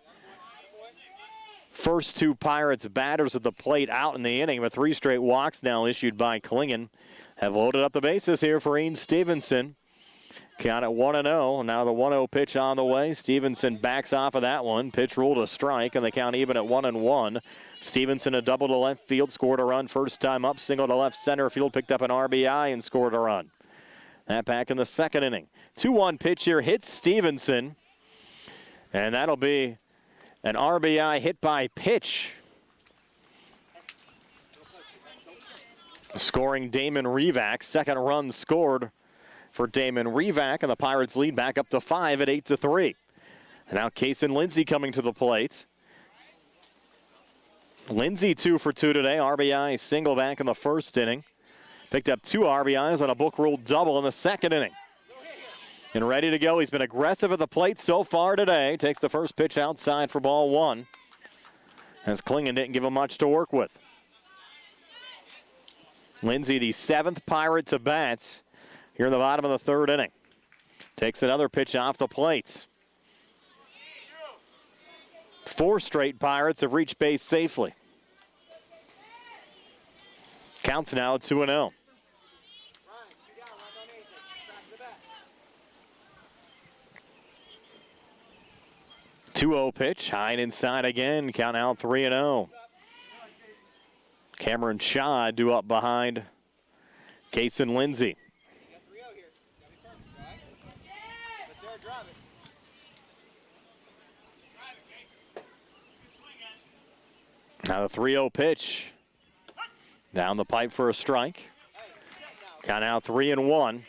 first 2 Pirates batters at the plate out in the inning, but 3 straight walks now issued by Klingon have loaded up the bases here for Ian Stevenson. Count at 1-0. Now the 1-0 pitch on the way. Stevenson backs off of that one. Pitch ruled a strike, and they count even at 1-1. Stevenson a double to left field, scored a run first time up. Single to left center field, picked up an RBI and scored a run. That back in the second inning. 2-1 pitch here, hits Stevenson. And that'll be an RBI hit by pitch. Scoring Damon Revac. Second run scored for Damon Revac, and the Pirates lead back up to 5 at 8-3. And now Kason Lindsay coming to the plate. Lindsay 2 for 2 today. RBI single back in the first inning. Picked up 2 RBIs on a book ruled double in the second inning. And ready to go. He's been aggressive at the plate so far today. Takes the first pitch outside for ball 1. As Klingon didn't give him much to work with. Lindsay, the 7th Pirate to bat here in the bottom of the third inning. Takes another pitch off the plate. 4 straight Pirates have reached base safely. Counts now at 2-0. 2-0 pitch, high and inside again. Count out 3-0. Cameron Shaw due up behind Kason Lindsay. Now the 3-0 pitch. Down the pipe for a strike. Count out 3-1.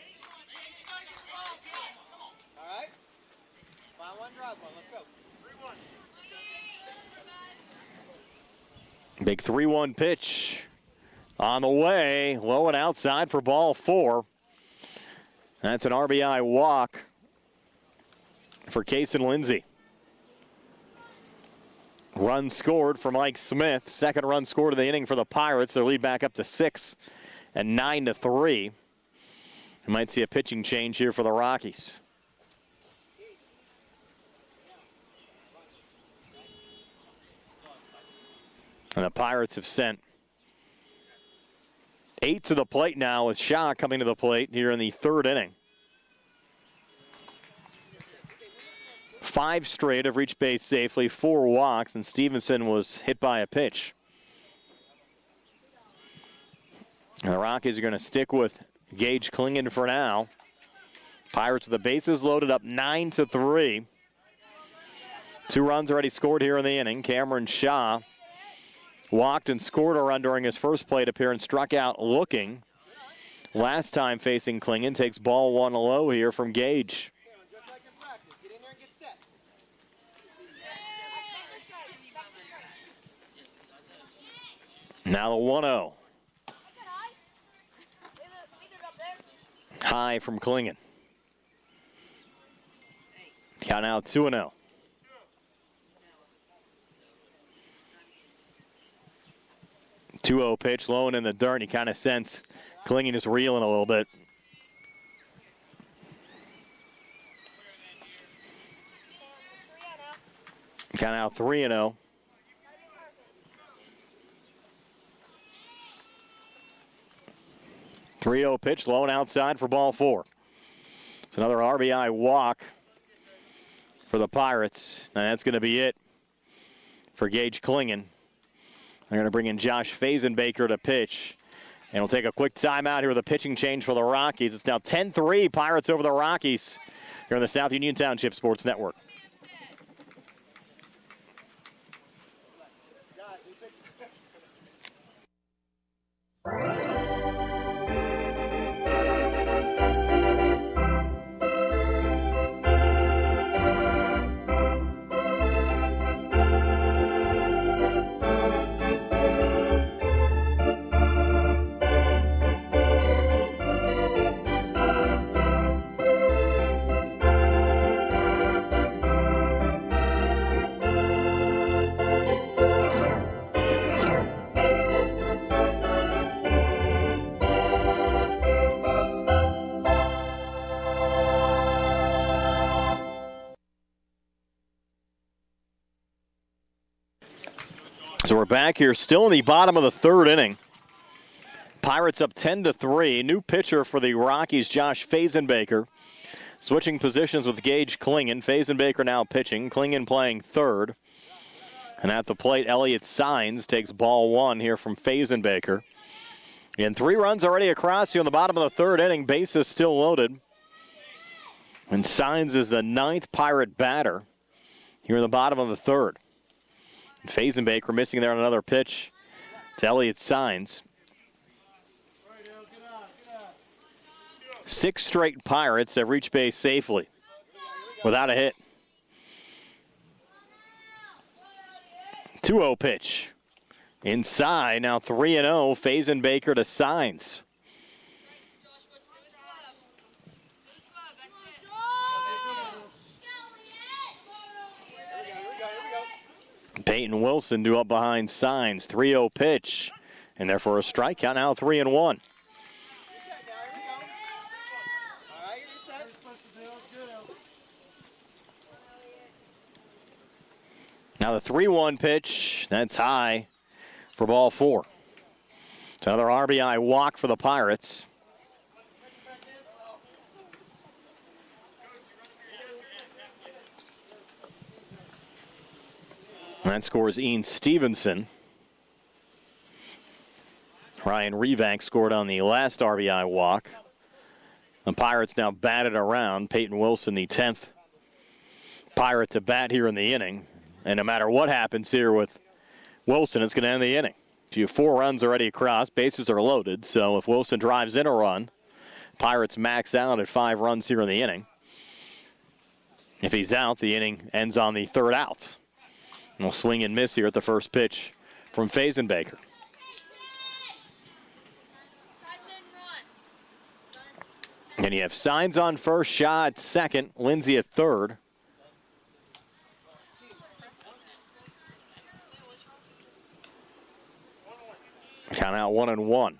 Big 3-1 pitch on the way, low and outside for ball 4. That's an RBI walk for Kason Lindsay. Run scored for Mike Smith. Second run scored in the inning for the Pirates. Their lead back up to 6 and 9-3. You might see a pitching change here for the Rockies. And the Pirates have sent 8 to the plate now, with Shaw coming to the plate here in the third inning. 5 straight have reached base safely, 4 walks, and Stevenson was hit by a pitch. And the Rockies are going to stick with Gage Klingon for now. Pirates with the bases loaded up 9-3. 2 runs already scored here in the inning. Cameron Shaw walked and scored a run during his first plate appearance, struck out looking. Last time facing Klingon, takes ball 1 low here from Gage. Now the 1-0. High from Klingon. Count now 2-0. 2-0 pitch, low and in the dirt. You kind of sense Klingon is reeling a little bit. Count out 3-0. .30 pitch, low and outside for ball 4. It's another RBI walk for the Pirates, and that's going to be it for Gage Klingon. They're going to bring in Josh Fazenbaker to pitch. And we'll take a quick timeout here with a pitching change for the Rockies. It's now 10-3 Pirates over the Rockies here on the South Union Township Sports Network. So we're back here still in the bottom of the third inning. Pirates up 10-3. New pitcher for the Rockies, Josh Fazenbaker. Switching positions with Gage Klingon. Fazenbaker now pitching. Klingon playing third. And at the plate, Elliott Signs takes ball one here from Fazenbaker. And 3 runs already across here in the bottom of the third inning. Bases still loaded. And Signs is the 9th Pirate batter here in the bottom of the third. And Fazenbaker missing there on another pitch to Elliott Signs. 6 straight Pirates have reached base safely without a hit. 2-0 pitch. Inside, now 3-0, Fazenbaker to Signs. Peyton Wilson due up behind Signs. 3-0 pitch. And therefore a strikeout, now 3-1. Now the 3-1 pitch, that's high for ball 4. It's another RBI walk for the Pirates. And that scores Ian Stevenson. Ryan Revank scored on the last RBI walk. The Pirates now batted around. Peyton Wilson, the 10th Pirate to bat here in the inning. And no matter what happens here with Wilson, it's going to end the inning. So you have 4 runs already across. Bases are loaded. So if Wilson drives in a run, Pirates max out at 5 runs here in the inning. If he's out, the inning ends on the 3rd out. And we'll swing and miss here at the first pitch from Fazenbaker. And you have Signs on first, Shaw at second, Lindsay at third. Count out 1-1.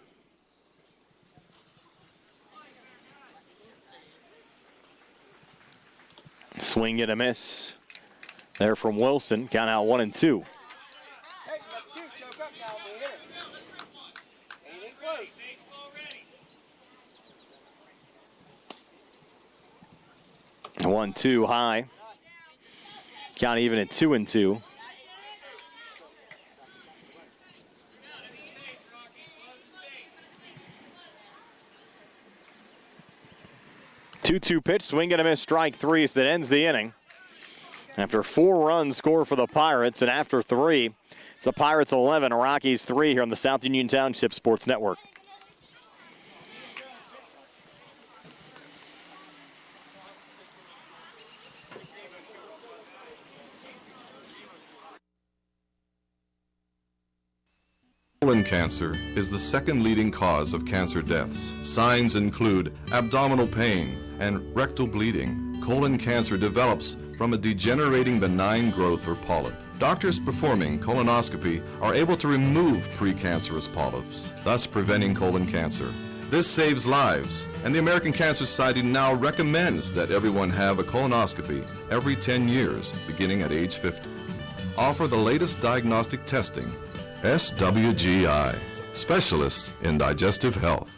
Swing and a miss there from Wilson. Count out 1-2. One, 2 high. Count even at 2-2. Two pitch, swing and a miss, strike 3, so that ends the inning. After 4 runs scored for the Pirates, and after 3, it's the Pirates 11, Rockies 3 here on the South Union Township Sports Network. Colon cancer is the 2nd leading cause of cancer deaths. Signs include abdominal pain and rectal bleeding. Colon cancer develops from a degenerating benign growth or polyp. Doctors performing colonoscopy are able to remove precancerous polyps, thus preventing colon cancer. This saves lives, and the American Cancer Society now recommends that everyone have a colonoscopy every 10 years, beginning at age 50. Offer the latest diagnostic testing. SWGI, specialists in digestive health.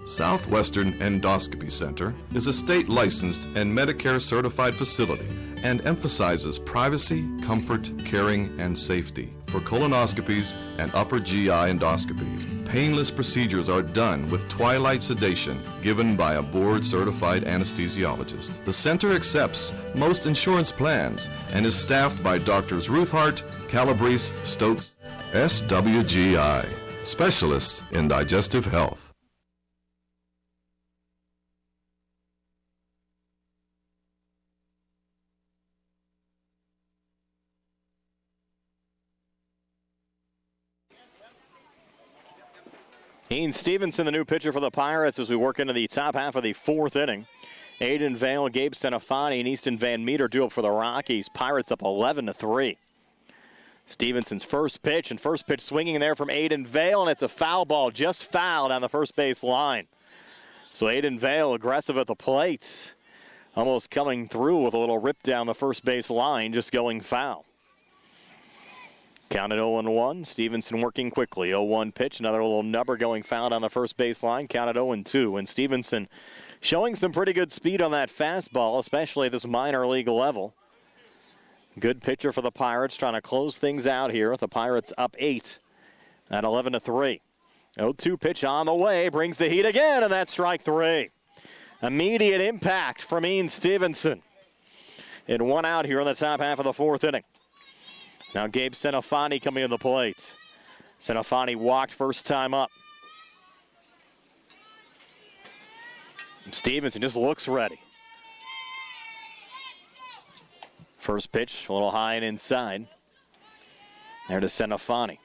Southwestern Endoscopy Center is a state-licensed and Medicare-certified facility and emphasizes privacy, comfort, caring, and safety for colonoscopies and upper GI endoscopies. Painless procedures are done with twilight sedation given by a board-certified anesthesiologist. The center accepts most insurance plans and is staffed by Drs. Ruthhart, Calabrese, Stokes, SWGI, specialists in digestive health. Ian Stevenson, the new pitcher for the Pirates, as we work into the top half of the 4th inning. Aiden Vale, Gabe Senafani, and Easton Van Meter due up for the Rockies. Pirates up 11-3. Stevenson's first pitch swinging there from Aiden Vale, and it's a foul ball, just fouled on the first base line. So Aiden Vale aggressive at the plate, almost coming through with a little rip down the first base line, just going foul. Counted 0-1. Stevenson working quickly. 0-1 pitch. Another little nubber going foul on the first base line. Counted 0-2. And Stevenson showing some pretty good speed on that fastball, especially at this minor league level. Good pitcher for the Pirates, trying to close things out here with the Pirates up 8 at 11-3. 0-2 pitch on the way, brings the heat again, and that's strike 3. Immediate impact from Ian Stevenson. It 1 out here in the top half of the 4th inning. Now Gabe Senafani coming to the plate. Senafani walked first time up. Stevenson just looks ready. First pitch, a little high and inside. There to Senafani.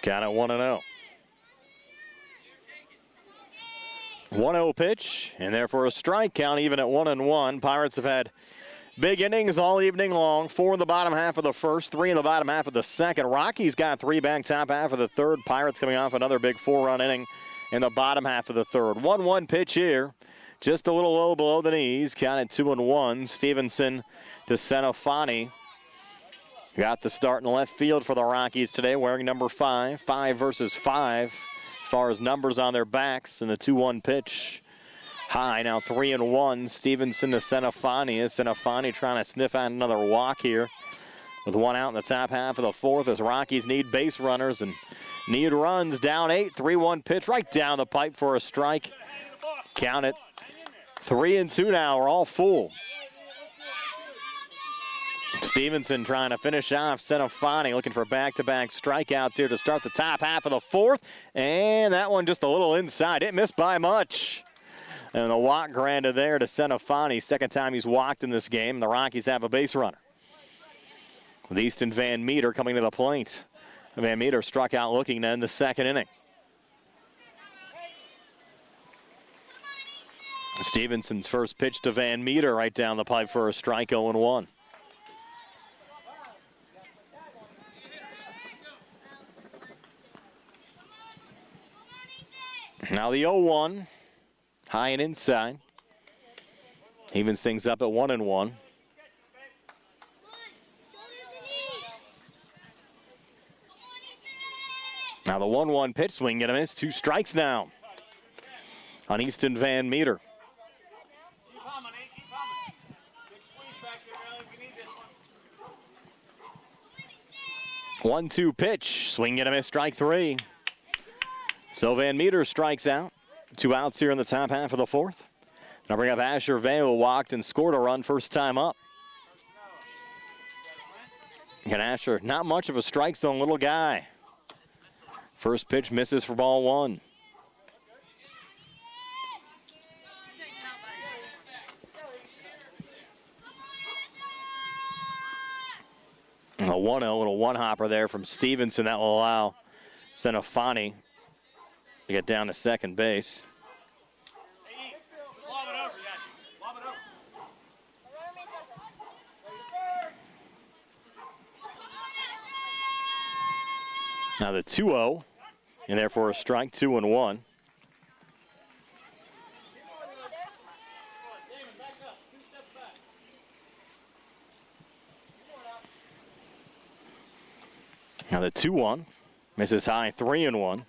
Count at 1-0. 1-0 pitch, and therefore a strike count even at 1-1. Pirates have had big innings all evening long. 4 in the bottom half of the first, 3 in the bottom half of the second. Rockies got 3 back top half of the third. Pirates coming off another big 4-run inning in the bottom half of the third. 1-1 pitch here. Just a little low below the knees. Counted 2-1. Stevenson to Senafani. Got the start in left field for the Rockies today, wearing number 5. 5 versus 5 as far as numbers on their backs. And the 2-1 pitch high. Now 3-1. Stevenson to Senafani. As Senafani trying to sniff out another walk here with 1 out in the top half of the 4th as Rockies need base runners and need runs. Down 8. 3-1 pitch right down the pipe for a strike. Count it. 3-2 now. We're all full. Stevenson trying to finish off Senafani, looking for back-to-back strikeouts here to start the top half of the 4th. And that one just a little inside. It missed by much. And the walk granted there to Senafani. Second time he's walked in this game. The Rockies have a base runner. With Easton Van Meter coming to the plate. Van Meter struck out looking to end the second inning. Stevenson's first pitch to Van Meter right down the pipe for a strike, 0-1. Now the 0-1, high and inside. Evens things up at 1-1. Now the 1-1 pitch, swing and a miss. 2 strikes now on Easton Van Meter. 1-2 pitch, swing and a miss, strike 3. So Van Meter strikes out. 2 outs here in the top half of the 4th. Now bring up Asher Vale, walked and scored a run first time up. And Asher, not much of a strike zone little guy. First pitch misses for ball 1. A 1-0, little one-hopper there from Stevenson. That will allow Senafani to get down to second base. Now the 2-0, and therefore a strike, 2-1. Now the 2-1, misses high, 3-1.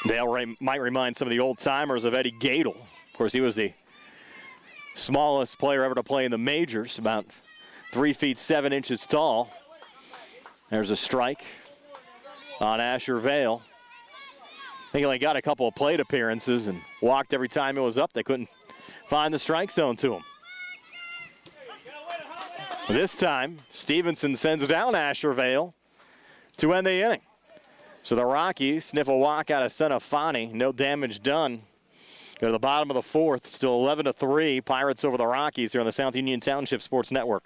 Dale might remind some of the old timers of Eddie Gadel. Of course, he was the smallest player ever to play in the majors, about 3 feet 7 inches tall. There's a strike on Asher Vale. I think he only got a couple of plate appearances and walked every time it was up. They couldn't find the strike zone to him. This time, Stevenson sends down Asher Vale to end the inning. So the Rockies sniff a walk out of Senafani. No damage done. Go to the bottom of the 4th. Still 11-3. Pirates over the Rockies here on the South Union Township Sports Network.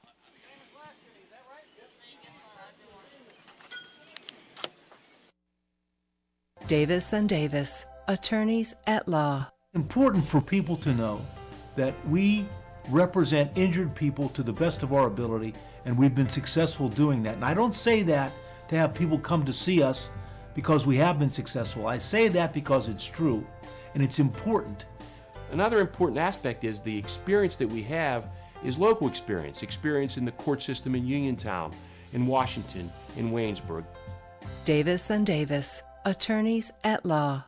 Davis and Davis, attorneys at law. Important for people to know that we represent injured people to the best of our ability, and we've been successful doing that. And I don't say that to have people come to see us because we have been successful. I say that because it's true, and it's important. Another important aspect is the experience that we have is local experience in the court system in Uniontown, in Washington, in Waynesburg. Davis and Davis, attorneys at law.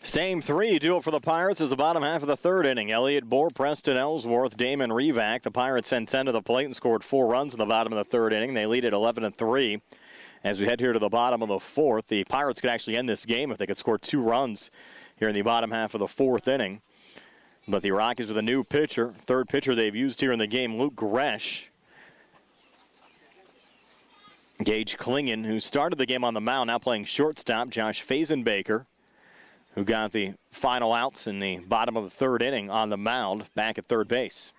Same three do it for the Pirates as the bottom half of the third inning. Elliott Bohr, Preston Ellsworth, Damon Revac. The Pirates sent 10 to the plate and scored 4 runs in the bottom of the third inning. They lead at 11-3. As we head here to the bottom of the fourth, the Pirates could actually end this game if they could score 2 runs here in the bottom half of the fourth inning. But the Rockies with a new pitcher, third pitcher they've used here in the game, Luke Gresh. Gage Klingon, who started the game on the mound, now playing shortstop. Josh Fazenbaker, who got the final outs in the bottom of the third inning on the mound, back at third base.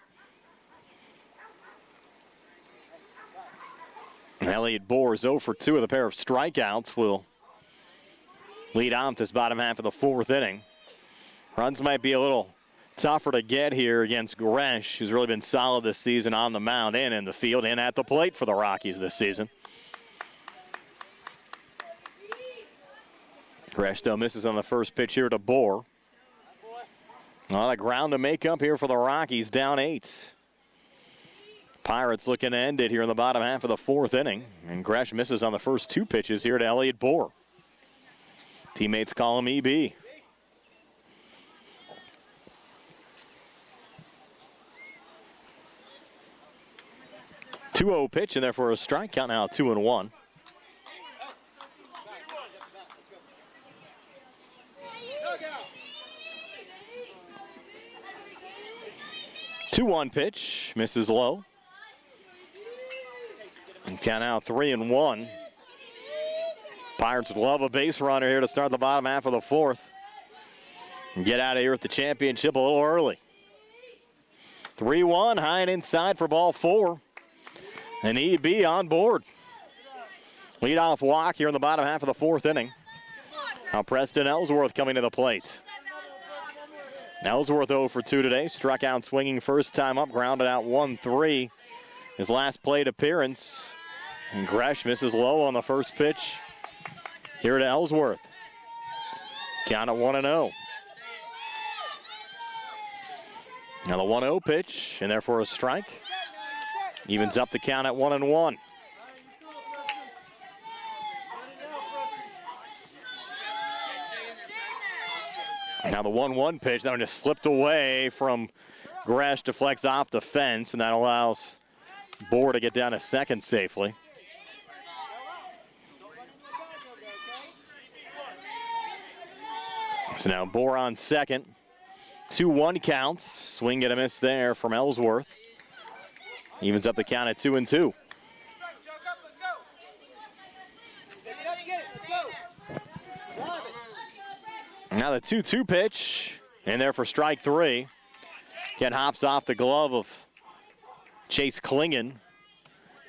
Elliott Bohr is 0 for 2 with a pair of strikeouts. Will lead on this bottom half of the fourth inning. Runs might be a little tougher to get here against Gresh, who's really been solid this season on the mound and in the field and at the plate for the Rockies this season. Gresh, though, misses on the first pitch here to Bohr. A lot of ground to make up here for the Rockies, down 8. Pirates looking to end it here in the bottom half of the fourth inning. And Gresh misses on the first 2 pitches here to Elliott Bohr. Teammates call him EB. Two-0 pitch, and therefore a strike count now 2-1. 2-1 pitch, misses low. And count out 3-1. Pirates would love a base runner here to start the bottom half of the fourth. And get out of here with the championship a little early. 3-1, high and inside for ball 4. And EB on board. Leadoff walk here in the bottom half of the fourth inning. Now Preston Ellsworth coming to the plate. Ellsworth 0 for 2 today. Struck out swinging first time up, grounded out 1-3. His last plate appearance. And Gresh misses low on the first pitch. Here to Ellsworth. Count at 1-0. Now the 1-0 pitch, and therefore a strike. Evens up the count at 1-1. Now the 1-1 pitch, that one just slipped away from Gresh, deflects off the fence, and that allows Bohr to get down to second safely. So now Bohr on second. 2-1 counts. Swing and a miss there from Ellsworth. Evens up the count at 2-2. Now the 2-2 pitch, and there for strike 3. Ken hops off the glove of Chase Klingon.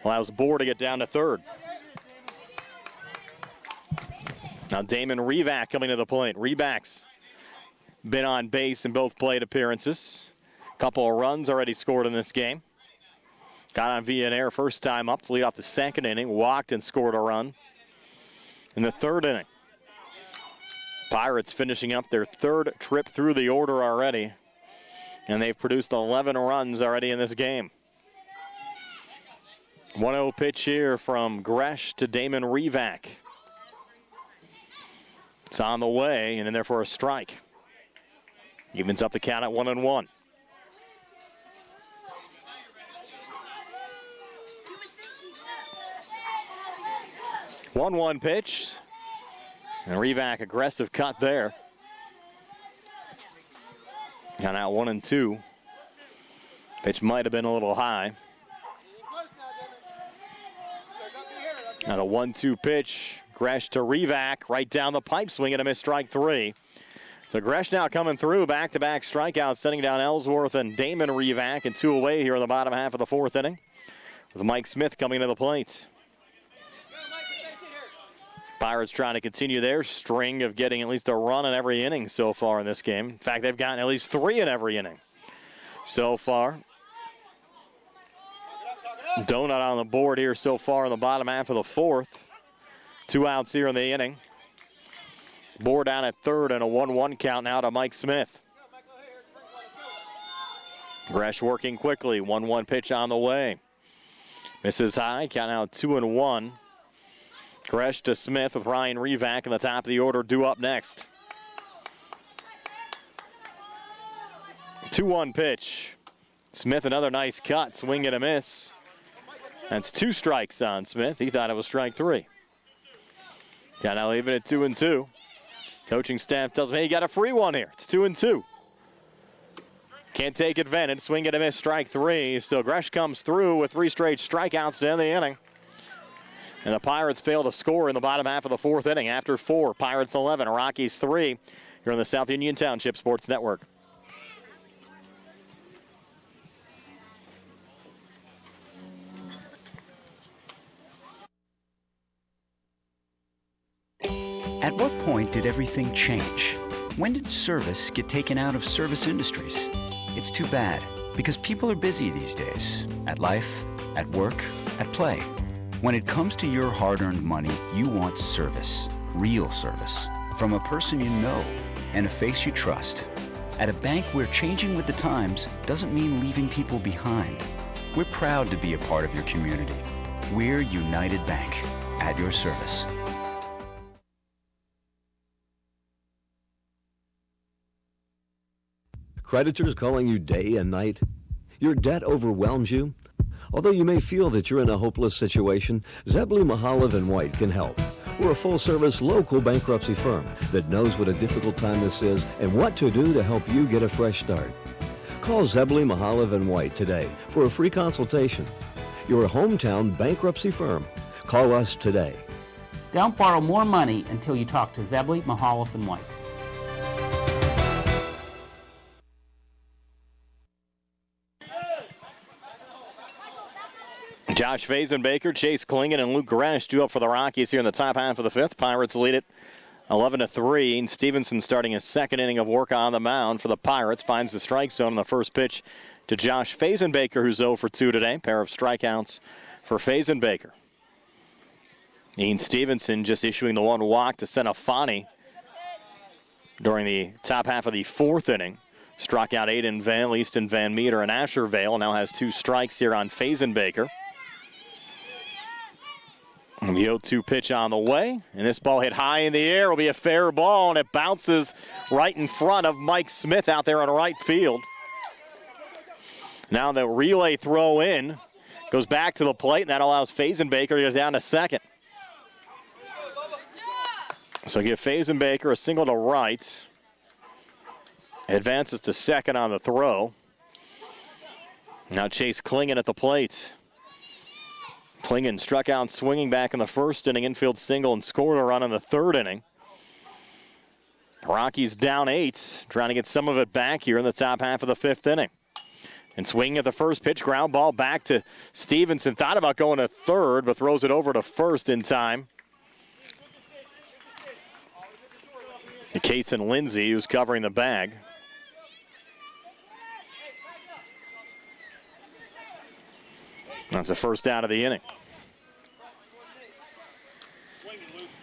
Allows Bohr to get down to third. Now Damon Revac coming to the plate. Revac's been on base in both plate appearances. A couple of runs already scored in this game. Got on via an error first time up to lead off the second inning. Walked and scored a run in the third inning. Pirates finishing up their third trip through the order already. And they've produced 11 runs already in this game. 1-0 pitch here from Gresh to Damon Revac. It's on the way and in there for a strike. Evens up the count at 1-1. 1-1 pitch. And Revac, aggressive cut there. Got out 1-2. Pitch might have been a little high. Now a 1-2 pitch. Gresh to Revac, right down the pipe, swing and a miss, strike 3. So Gresh now coming through, back-to-back strikeouts, setting down Ellsworth and Damon Revac, and 2 away here in the bottom half of the 4th inning, with Mike Smith coming to the plate. Pirates trying to continue their string of getting at least a run in every inning so far in this game. In fact, they've gotten at least 3 in every inning so far. Donut on the board here so far in the bottom half of the 4th. 2 outs here in the inning. Board down at third and a 1-1 count now to Mike Smith. Gresh working quickly. 1-1 pitch on the way. Misses high. Count out 2-1. Gresh to Smith with Ryan Revac in the top of the order due up next. 2-1 pitch. Smith another nice cut. Swing and a miss. That's 2 strikes on Smith. He thought it was strike 3. Got now leaving it 2-2. Coaching staff tells me, hey, you got a free one here. It's 2-2. Can't take advantage. Swing and a miss, strike 3. So Gresh comes through with 3 straight strikeouts to end the inning. And the Pirates fail to score in the bottom half of the 4th inning. After 4, Pirates 11, Rockies 3. Here on the South Union Township Sports Network. At what point did everything change? When did service get taken out of service industries? It's too bad, because people are busy these days. At life, at work, at play. When it comes to your hard-earned money, you want service. Real service. From a person you know and a face you trust. At a bank where changing with the times doesn't mean leaving people behind. We're proud to be a part of your community. We're United Bank. At your service. Creditors calling you day and night? Your debt overwhelms you? Although you may feel that you're in a hopeless situation, Zebley, Mahalev & White can help. We're a full-service local bankruptcy firm that knows what a difficult time this is and what to do to help you get a fresh start. Call Zebley, Mahalev & White today for a free consultation. Your hometown bankruptcy firm. Call us today. Don't borrow more money until you talk to Zebley, Mahalev & White. Josh Fazenbaker, Chase Klingon, and Luke Gresh due up for the Rockies here in the top half of the 5th. Pirates lead it 11-3. Ian Stevenson starting his 2nd inning of work on the mound for the Pirates. Finds the strike zone on the first pitch to Josh Fazenbaker, who's 0 for 2 today. Pair of strikeouts for Fazenbaker. Ian Stevenson just issuing the 1 walk to Senafani during the top half of the 4th inning. Struck out Aiden Vale, Easton Van Meter, and Asher Vale. Now has 2 strikes here on Fazenbaker. And the 0-2 pitch on the way. And this ball hit high in the air. Will be a fair ball, and it bounces right in front of Mike Smith out there in right field. Now the relay throw in. Goes back to the plate, and that allows Fazenbaker to get down to second. So give Fazenbaker a single to right. Advances to second on the throw. Now Chase Klingon at the plate. Klingon struck out swinging back in the 1st inning, infield single, and scored a run in the 3rd inning. Rockies down 8, trying to get some of it back here in the top half of the 5th inning. And swinging at the first pitch, ground ball back to Stevenson. Thought about going to 3rd, but throws it over to 1st in time. Cason Lindsay, who's covering the bag. That's the first out of the inning.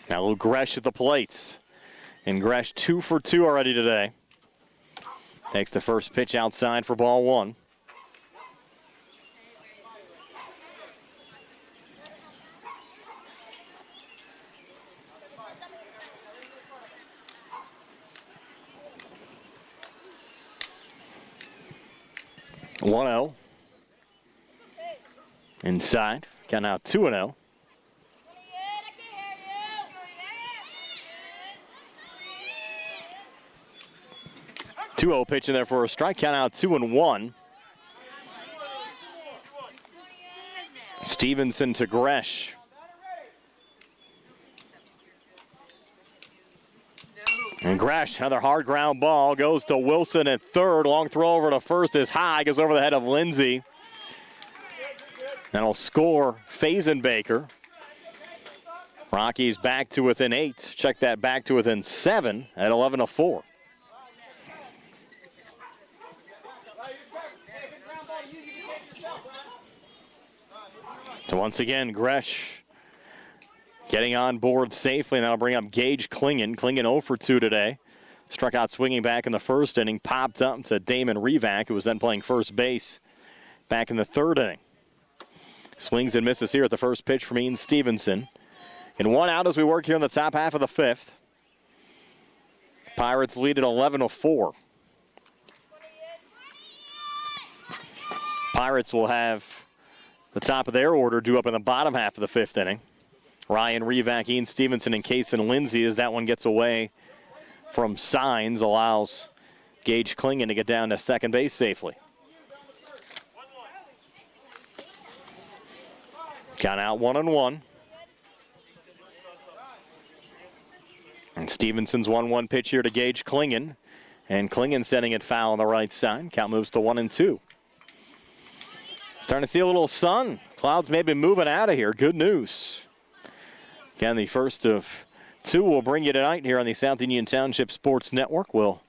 Now Lou Gresh at the plate. And Gresh 2 for 2 already today. Takes the first pitch outside for ball 1. One 0. Inside. Count out 2-0. 2-0 pitch in there for a strike. Count out 2-1. Stevenson to Gresh. And Gresh, another hard ground ball, goes to Wilson at third. Long throw over to first is high, goes over the head of Lindsay. That'll score Fazenbaker. Rockies back to within 8. Check that, back to within 7 at 11-4. So once again, Gresh getting on board safely, and that'll bring up Gage Klingon. Klingon 0 for 2 today. Struck out swinging back in the first inning, popped up to Damon Revac, who was then playing first base back in the third inning. Swings and misses here at the first pitch from Ian Stevenson. And 1 out as we work here in the top half of the 5th. Pirates lead at 11-4. Pirates will have the top of their order due up in the bottom half of the 5th inning. Ryan Revac, Ian Stevenson, and Kaysen Lindsay as that one gets away from signs, allows Gage Klingon to get down to second base safely. Count out 1-1. And Stevenson's 1-1 pitch here to Gage Klingon. And Klingon setting it foul on the right side. Count moves to 1-2. Starting to see a little sun. Clouds may be moving out of here. Good news. Again, the first of 2 will bring you tonight here on the South Union Township Sports Network. We'll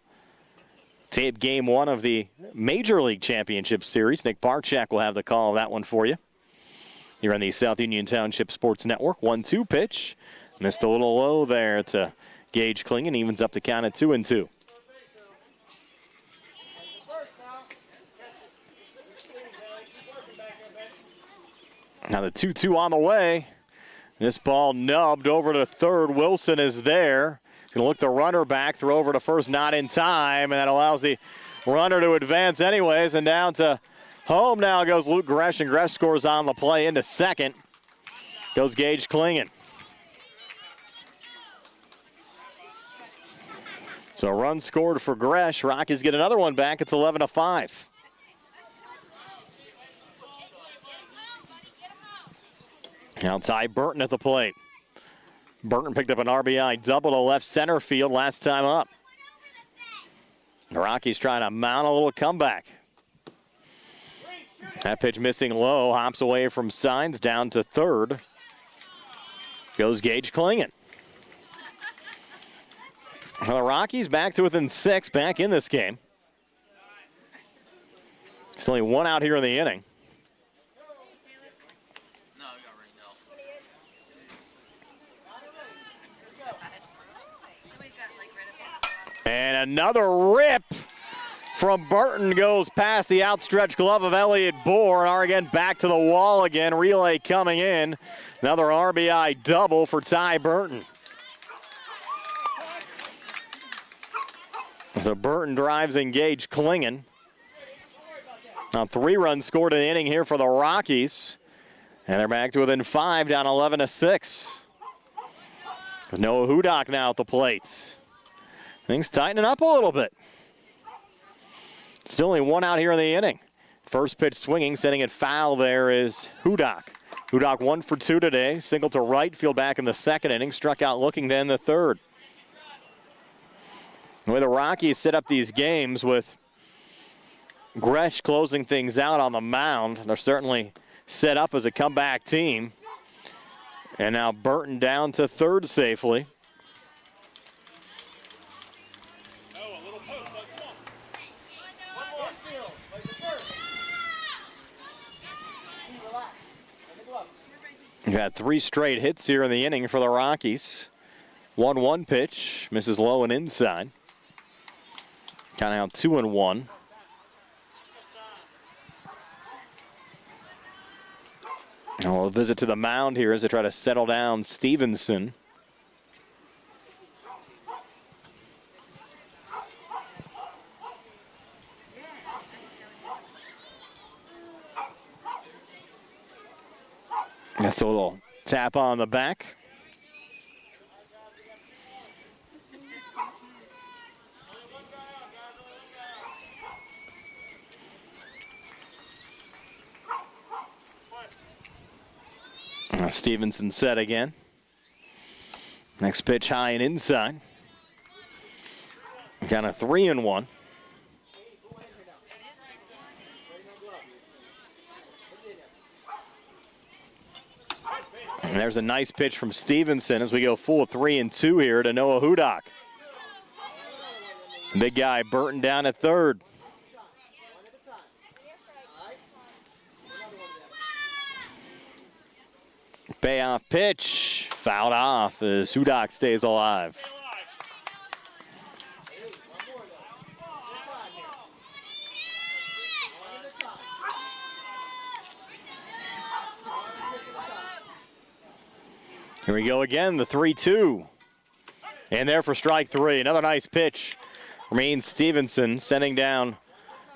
tape game 1 of the Major League Championship Series. Nick Barchak will have the call of that one for you. Here on the South Union Township Sports Network. 1-2 pitch. Missed a little low there to Gage Klingon. Evens up the count at 2-2. Now the 2-2 on the way. This ball nubbed over to third. Wilson is there. Going to look the runner back, throw over to first, not in time, and that allows the runner to advance anyways. And down to home now goes Luke Gresh, and Gresh scores on the play. Into second goes Gage Klingon. So a run scored for Gresh. Rockies get another one back. It's 11-5. Now Ty Burton at the plate. Burton picked up an RBI double to left center field last time up. The Rockies trying to mount a little comeback. That pitch missing low. Hops away from signs down to third. Goes Gage Klingon. Well, the Rockies back to within 6, back in this game. It's only 1 out here in the inning. And another rip from Burton goes past the outstretched glove of Elliott Bohr. And again, back to the wall again. Relay coming in. Another RBI double for Ty Burton. So Burton drives in Gage Klingon. Now 3 runs scored in the inning here for the Rockies. And they're back to within 5, down 11-6. With Noah Hudak now at the plate. Things tightening up a little bit. Still only 1 out here in the inning. First pitch swinging, setting it foul there is Hudak. Hudak 1 for 2 today. Single to right field back in the second inning. Struck out looking to end the third. The way the Rockies set up these games with Gresh closing things out on the mound, they're certainly set up as a comeback team. And now Burton down to third safely. We've had 3 straight hits here in the inning for the Rockies. 1-1 pitch, misses low and inside. Count out 2-1. And we'll visit to the mound here as they try to settle down Stevenson. That's a little tap on the back. Stevenson set again. Next pitch high and inside. Got a 3-1. And there's a nice pitch from Stevenson as we go full 3-2 here to Noah Hudak. Big guy Burton down at third. Payoff pitch, fouled off as Hudak stays alive. Here we go again, the 3-2. And there for strike 3. Another nice pitch. Remains Stevenson sending down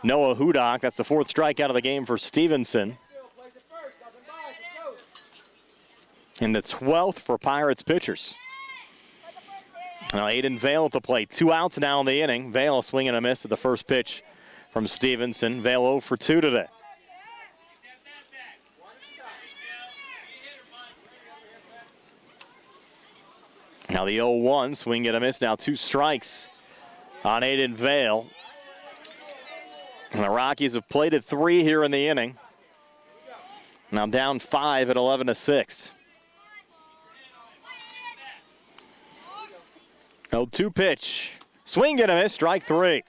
Noah Hudak. That's the 4th strikeout of the game for Stevenson. And the 12th for Pirates pitchers. Now Aiden Vale at the plate. 2 outs now in the inning. Vale swinging a miss at the first pitch from Stevenson. Vale 0 for 2 today. Now the 0-1, swing and a miss. Now 2 strikes on Aiden Vale. And the Rockies have played at 3 here in the inning. Now down 5 at 11-6. 0-2 pitch. Swing and a miss, strike 3.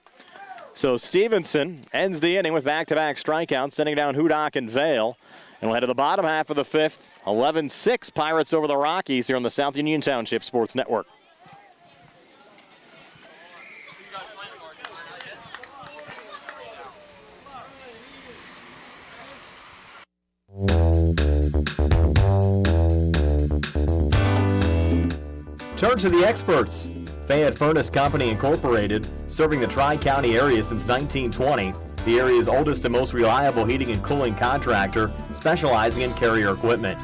So Stevenson ends the inning with back-to-back strikeouts, sending down Hudak and Vale. And we'll head to the bottom half of the 5th. 11-6 Pirates over the Rockies here on the South Union Township Sports Network. Turn to the experts. Fayette Furnace Company Incorporated, serving the Tri-County area since 1920. The area's oldest and most reliable heating and cooling contractor, specializing in Carrier equipment.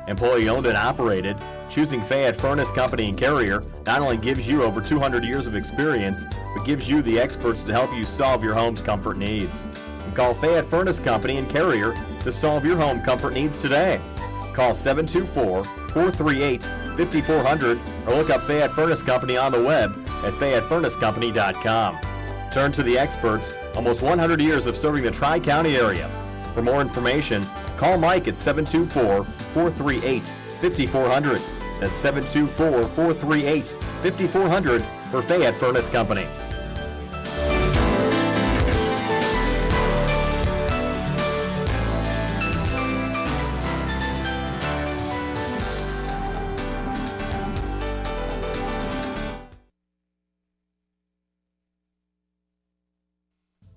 Employee owned and operated, choosing Fayette Furnace Company and Carrier not only gives you over 200 years of experience, but gives you the experts to help you solve your home's comfort needs. Call Fayette Furnace Company and Carrier to solve your home comfort needs today. Call 724-438-5400 or look up Fayette Furnace Company on the web at FayetteFurnaceCompany.com. Turn to the experts, almost 100 years of serving the Tri-County area. For more information, call Mike at 724-438-5400. That's 724-438-5400 for Fayette Furnace Company.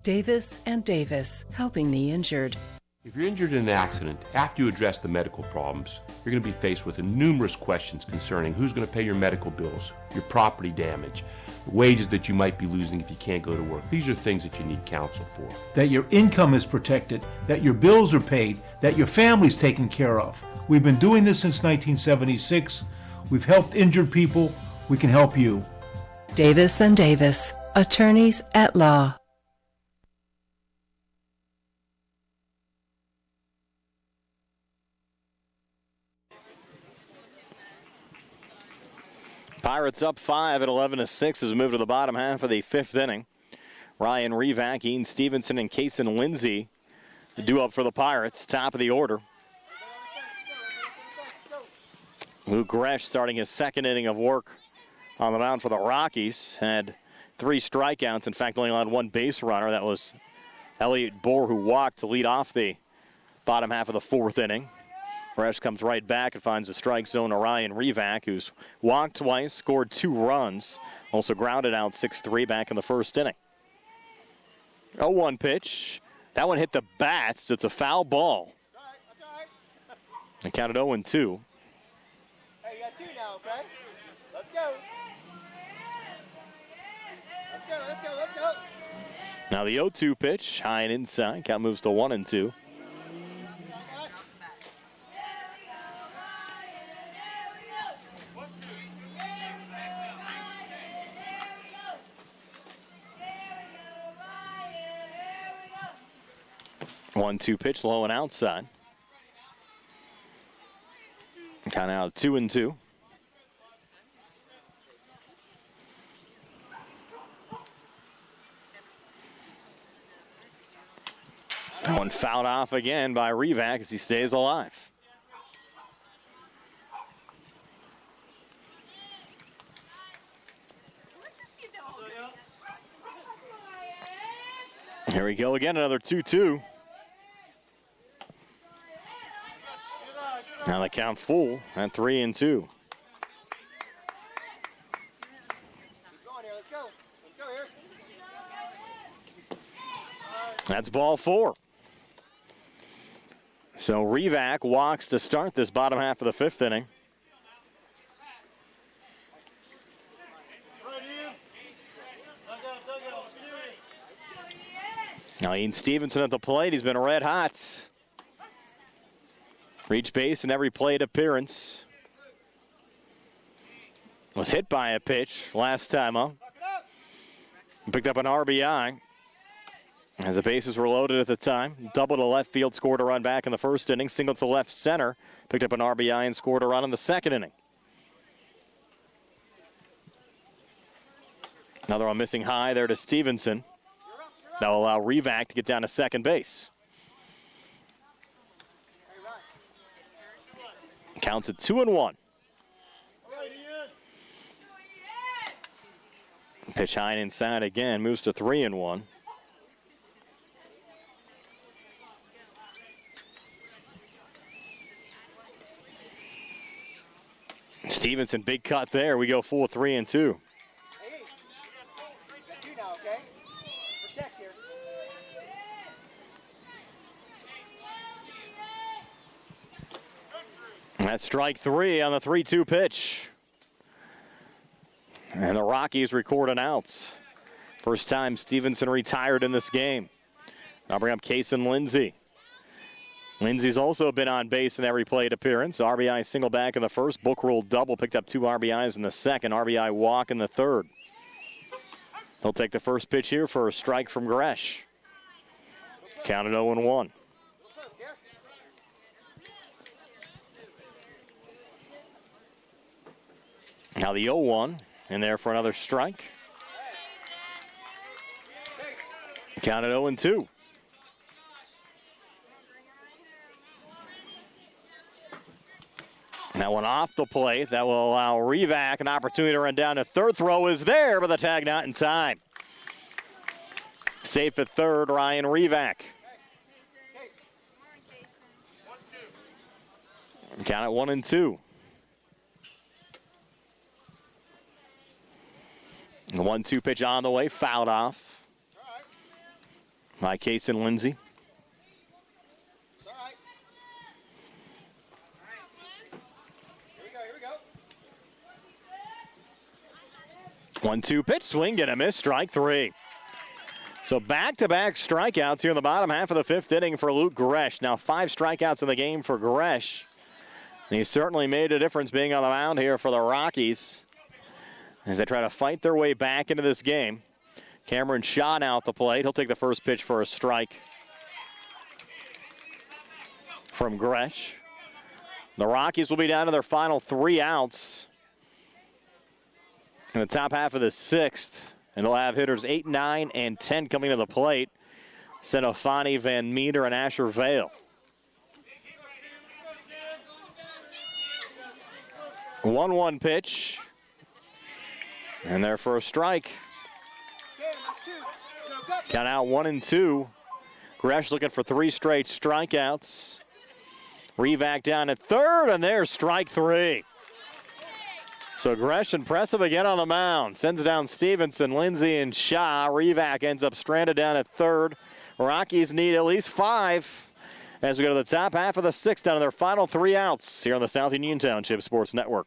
Davis and Davis, helping the injured. If you're injured in an accident, after you address the medical problems, you're going to be faced with numerous questions concerning who's going to pay your medical bills, your property damage, the wages that you might be losing if you can't go to work. These are things that you need counsel for. That your income is protected, that your bills are paid, that your family's taken care of. We've been doing this since 1976. We've helped injured people. We can help you. Davis and Davis, attorneys at law. Pirates up 5 at 11-6 as we move to the bottom half of the 5th inning. Ryan Revac, Ian Stevenson, and Kaysen Lindsay do up for the Pirates, top of the order. Luke Gresh starting his 2nd inning of work on the mound for the Rockies. Had 3 strikeouts. In fact, only allowed 1 base runner. That was Elliot Bohr, who walked to lead off the bottom half of the 4th inning. Gresh comes right back and finds the strike zone. Ryan Revac, who's walked twice, scored 2 runs. Also grounded out 6-3 back in the first inning. 0-1 pitch. That one hit the bats. It's a foul ball. And counted 0-2. Hey, you got 2 now, okay? Let's go. Let's go. Now the 0-2 pitch, high and inside. Count moves to 1-2. One, 2 pitch, low and outside. Count out 2-2. That one fouled off again by Revac as he stays alive. Here we go again, another 2-2. Now the count full at 3-2. That's ball 4. So Revac walks to start this bottom half of the 5th inning. Now Ian Stevenson at the plate. He's been red hot. Reached base in every plate appearance. Was hit by a pitch last time up. Picked up an RBI. As the bases were loaded at the time. Double to left field, scored a run back in the first inning. Single to left center. Picked up an RBI and scored a run in the second inning. Another one missing high there to Stevenson. That'll allow Revac to get down to second base. Counts at 2-1. Pitch high and inside again, moves to 3-1. Stevenson, big cut there. We go full 3-2. That's strike 3 on the 3-2 pitch. And the Rockies record an out. First time Stevenson retired in this game. I'll bring up Kason Lindsay. Lindsay's also been on base in every plate appearance. RBI single back in the first. Book rule double. Picked up 2 RBIs in the second. RBI walk in the third. He'll take the first pitch here for a strike from Gresh. Counted 0-1. Now the 0-1 in there for another strike. Counted 0-2. That one off the plate. That will allow Revac an opportunity to run down. The third throw is there, but the tag not in time. Safe at third, Ryan Revac. Count at 1-2. The 1-2 pitch on the way, fouled off by Kason Lindsay. Here we go. 1-2 pitch, swing and a miss, strike 3. So back-to-back strikeouts here in the bottom half of the 5th inning for Luke Gresh. Now 5 strikeouts in the game for Gresh. And he certainly made a difference being on the mound here for the Rockies as they try to fight their way back into this game. Cameron Shaw now at the plate. He'll take the first pitch for a strike from Gresh. The Rockies will be down to their final 3 outs in the top half of the 6th. And they'll have hitters 8, 9, and 10 coming to the plate. Senofani, Van Meter, and Asher Vale. 1-1 pitch. And there for a strike. Count out 1-2. Gresh looking for 3 straight strikeouts. Revac down at third, and there's strike three. So Gresh impressive again on the mound. Sends down Stevenson, Lindsay, and Shaw. Revac ends up stranded down at third. Rockies need at least 5 as we go to the top half of the 6th, down to their final 3 outs here on the South Union Township Sports Network.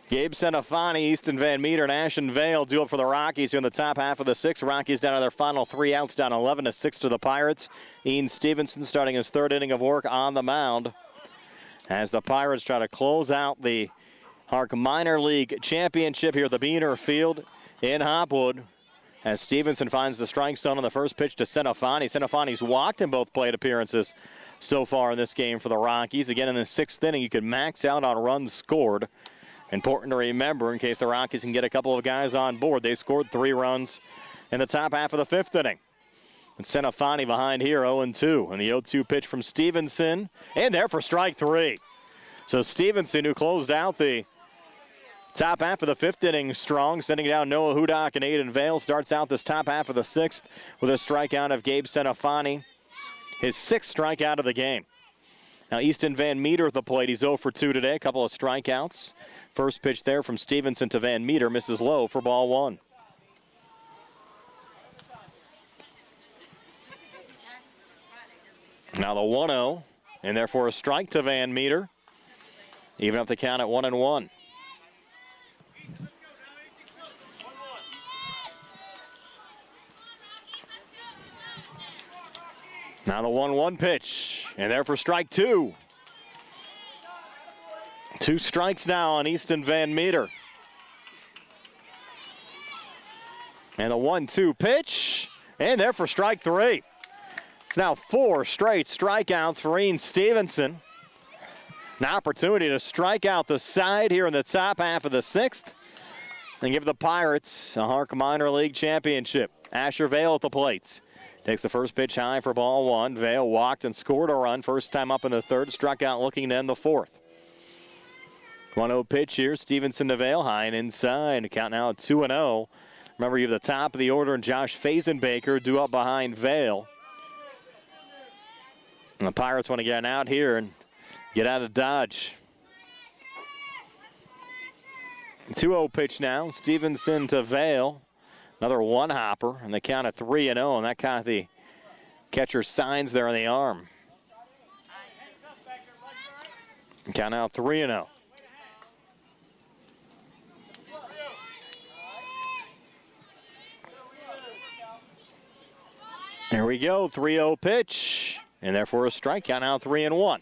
Gabe Senafani, Easton Van Meter, and Ashton Vale do it for the Rockies here in the top half of the 6th. Rockies down to their final 3 outs, down 11-6 to the Pirates. Ian Stevenson starting his 3rd inning of work on the mound as the Pirates try to close out the HARC Minor League Championship here at the Beaner Field in Hopwood. As Stevenson finds the strike zone on the first pitch to Senafani. Senafani's walked in both plate appearances so far in this game for the Rockies. Again, in the 6th inning, you could max out on runs scored. Important to remember in case the Rockies can get a couple of guys on board. They scored 3 runs in the top half of the 5th inning. And Senafani behind here, 0-2. And the 0-2 pitch from Stevenson. And there for strike 3. So Stevenson, who closed out the top half of the 5th inning strong, sending down Noah Hudak and Aiden Vale, starts out this top half of the 6th with a strikeout of Gabe Senafani. His 6th strikeout of the game. Now Easton Van Meter at the plate. He's 0-2 today. A couple of strikeouts. First pitch there from Stevenson to Van Meter, misses low for ball 1. Now the 1-0, and therefore a strike to Van Meter. Even up the count at 1-1. Now the 1-1 pitch, and there for strike 2. 2 strikes now on Easton Van Meter. And the 1-2 pitch, and there for strike 3. It's now 4 straight strikeouts for Ian Stevenson. An opportunity to strike out the side here in the top half of the 6th and give the Pirates a HARC Minor League Championship. Asher Vale at the plate. Takes the first pitch high for ball 1. Vale walked and scored a run. First time up in the 3rd, struck out looking to end the 4th. 1-0 pitch here, Stevenson to Vale, high and inside. Count now at 2-0. Remember, you have the top of the order and Josh Fazenbaker due up behind Vale. And the Pirates want to get out here and get out of Dodge. 2-0 pitch now, Stevenson to Vale. Another one-hopper, and they count at 3-0, and that kind of the catcher signs there on the arm. And count out 3-0. There we go, 3-0 pitch, and therefore a strike. Count out 3-1.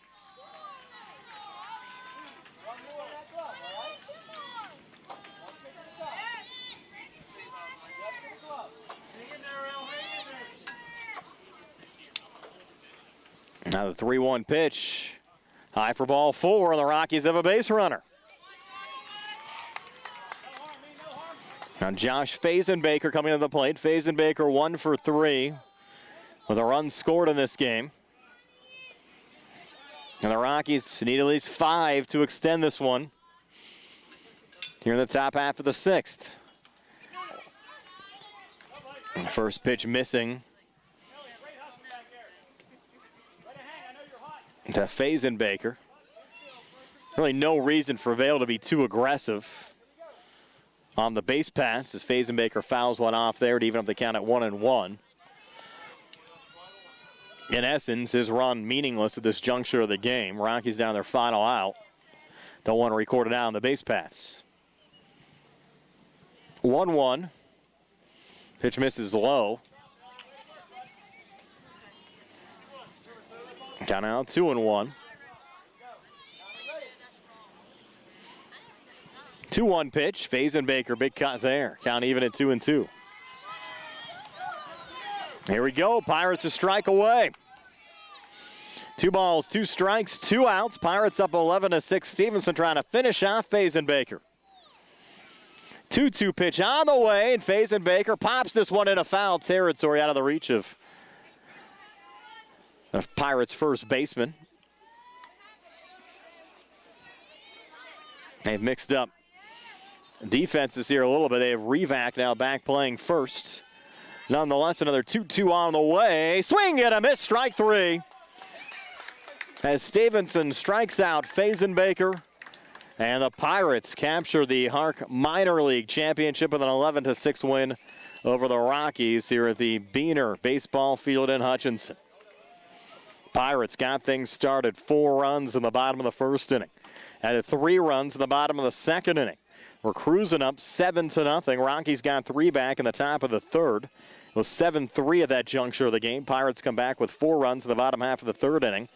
Now the 3-1 pitch, high for ball 4, and the Rockies have a base runner. Now Josh Fazenbaker coming to the plate. Fazenbaker 1 for 3 with a run scored in this game. And the Rockies need at least 5 to extend this one here in the top half of the 6th. And the first pitch missing to Fazenbaker. Really no reason for Vail to be too aggressive on the base pass as Fazenbaker fouls one off there to even up the count at 1-1. In essence, his run meaningless at this juncture of the game. Rockies down their final out. Don't want to record it out on the base paths. 1-1. Pitch misses low. Count out 2-1. 2-1 pitch. Fazenbaker, big cut there. Count even at 2-2. Here we go. Pirates a strike away. 2 balls, 2 strikes, 2 outs. Pirates up 11-6. Stevenson trying to finish off Fazenbaker. 2-2 pitch on the way, and Fazenbaker pops this one into foul territory out of the reach of Pirates' first baseman. They've mixed up defenses here a little bit. They have Revac now back playing first. Nonetheless, another 2-2 on the way. Swing and a miss, strike 3. As Stevenson strikes out Fazenbaker, and the Pirates capture the HARC Minor League Championship with an 11-6 win over the Rockies here at the Beaner Baseball Field in Hutchinson. Pirates got things started. 4 runs in the bottom of the first inning. Added 3 runs in the bottom of the second inning. We're cruising up 7-0. Rockies got 3 back in the top of the third. It was 7-3 at that juncture of the game. Pirates come back with 4 runs in the bottom half of the third inning.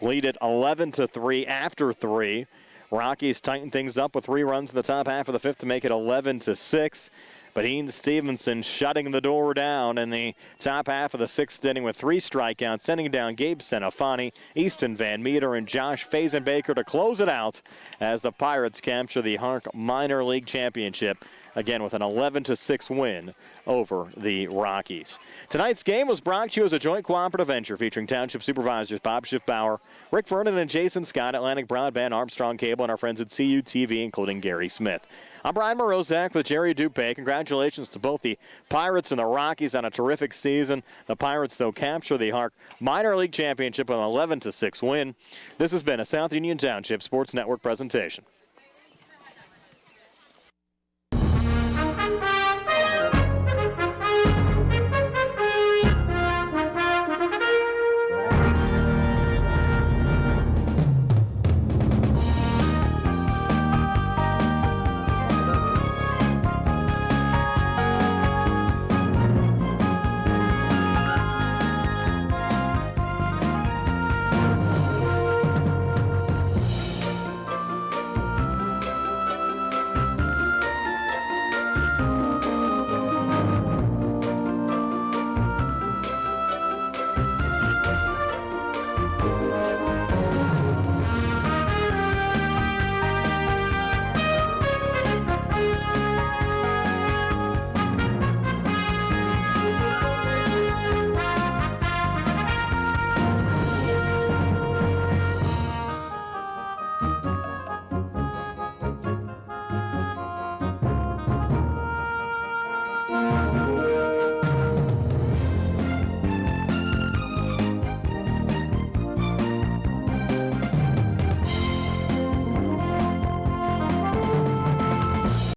Lead it 11-3 after 3. Rockies tighten things up with 3 runs in the top half of the fifth to make it 11-6. But Ian Stevenson shutting the door down in the top half of the sixth inning with 3 strikeouts, sending down Gabe Senafani, Easton Van Meter, and Josh Fazenbaker to close it out as the Pirates capture the HARC Minor League Championship, again with an 11-6 win over the Rockies. Tonight's game was brought to you as a joint cooperative venture featuring Township Supervisors Bob Schiffbauer, Rick Vernon, and Jason Scott, Atlantic Broadband, Armstrong Cable, and our friends at CUTV, including Gary Smith. I'm Brian Morozak with Jerry Dupay. Congratulations to both the Pirates and the Rockies on a terrific season. The Pirates, though, capture the HARC Minor League Championship with an 11-6 win. This has been a South Union Township Sports Network presentation.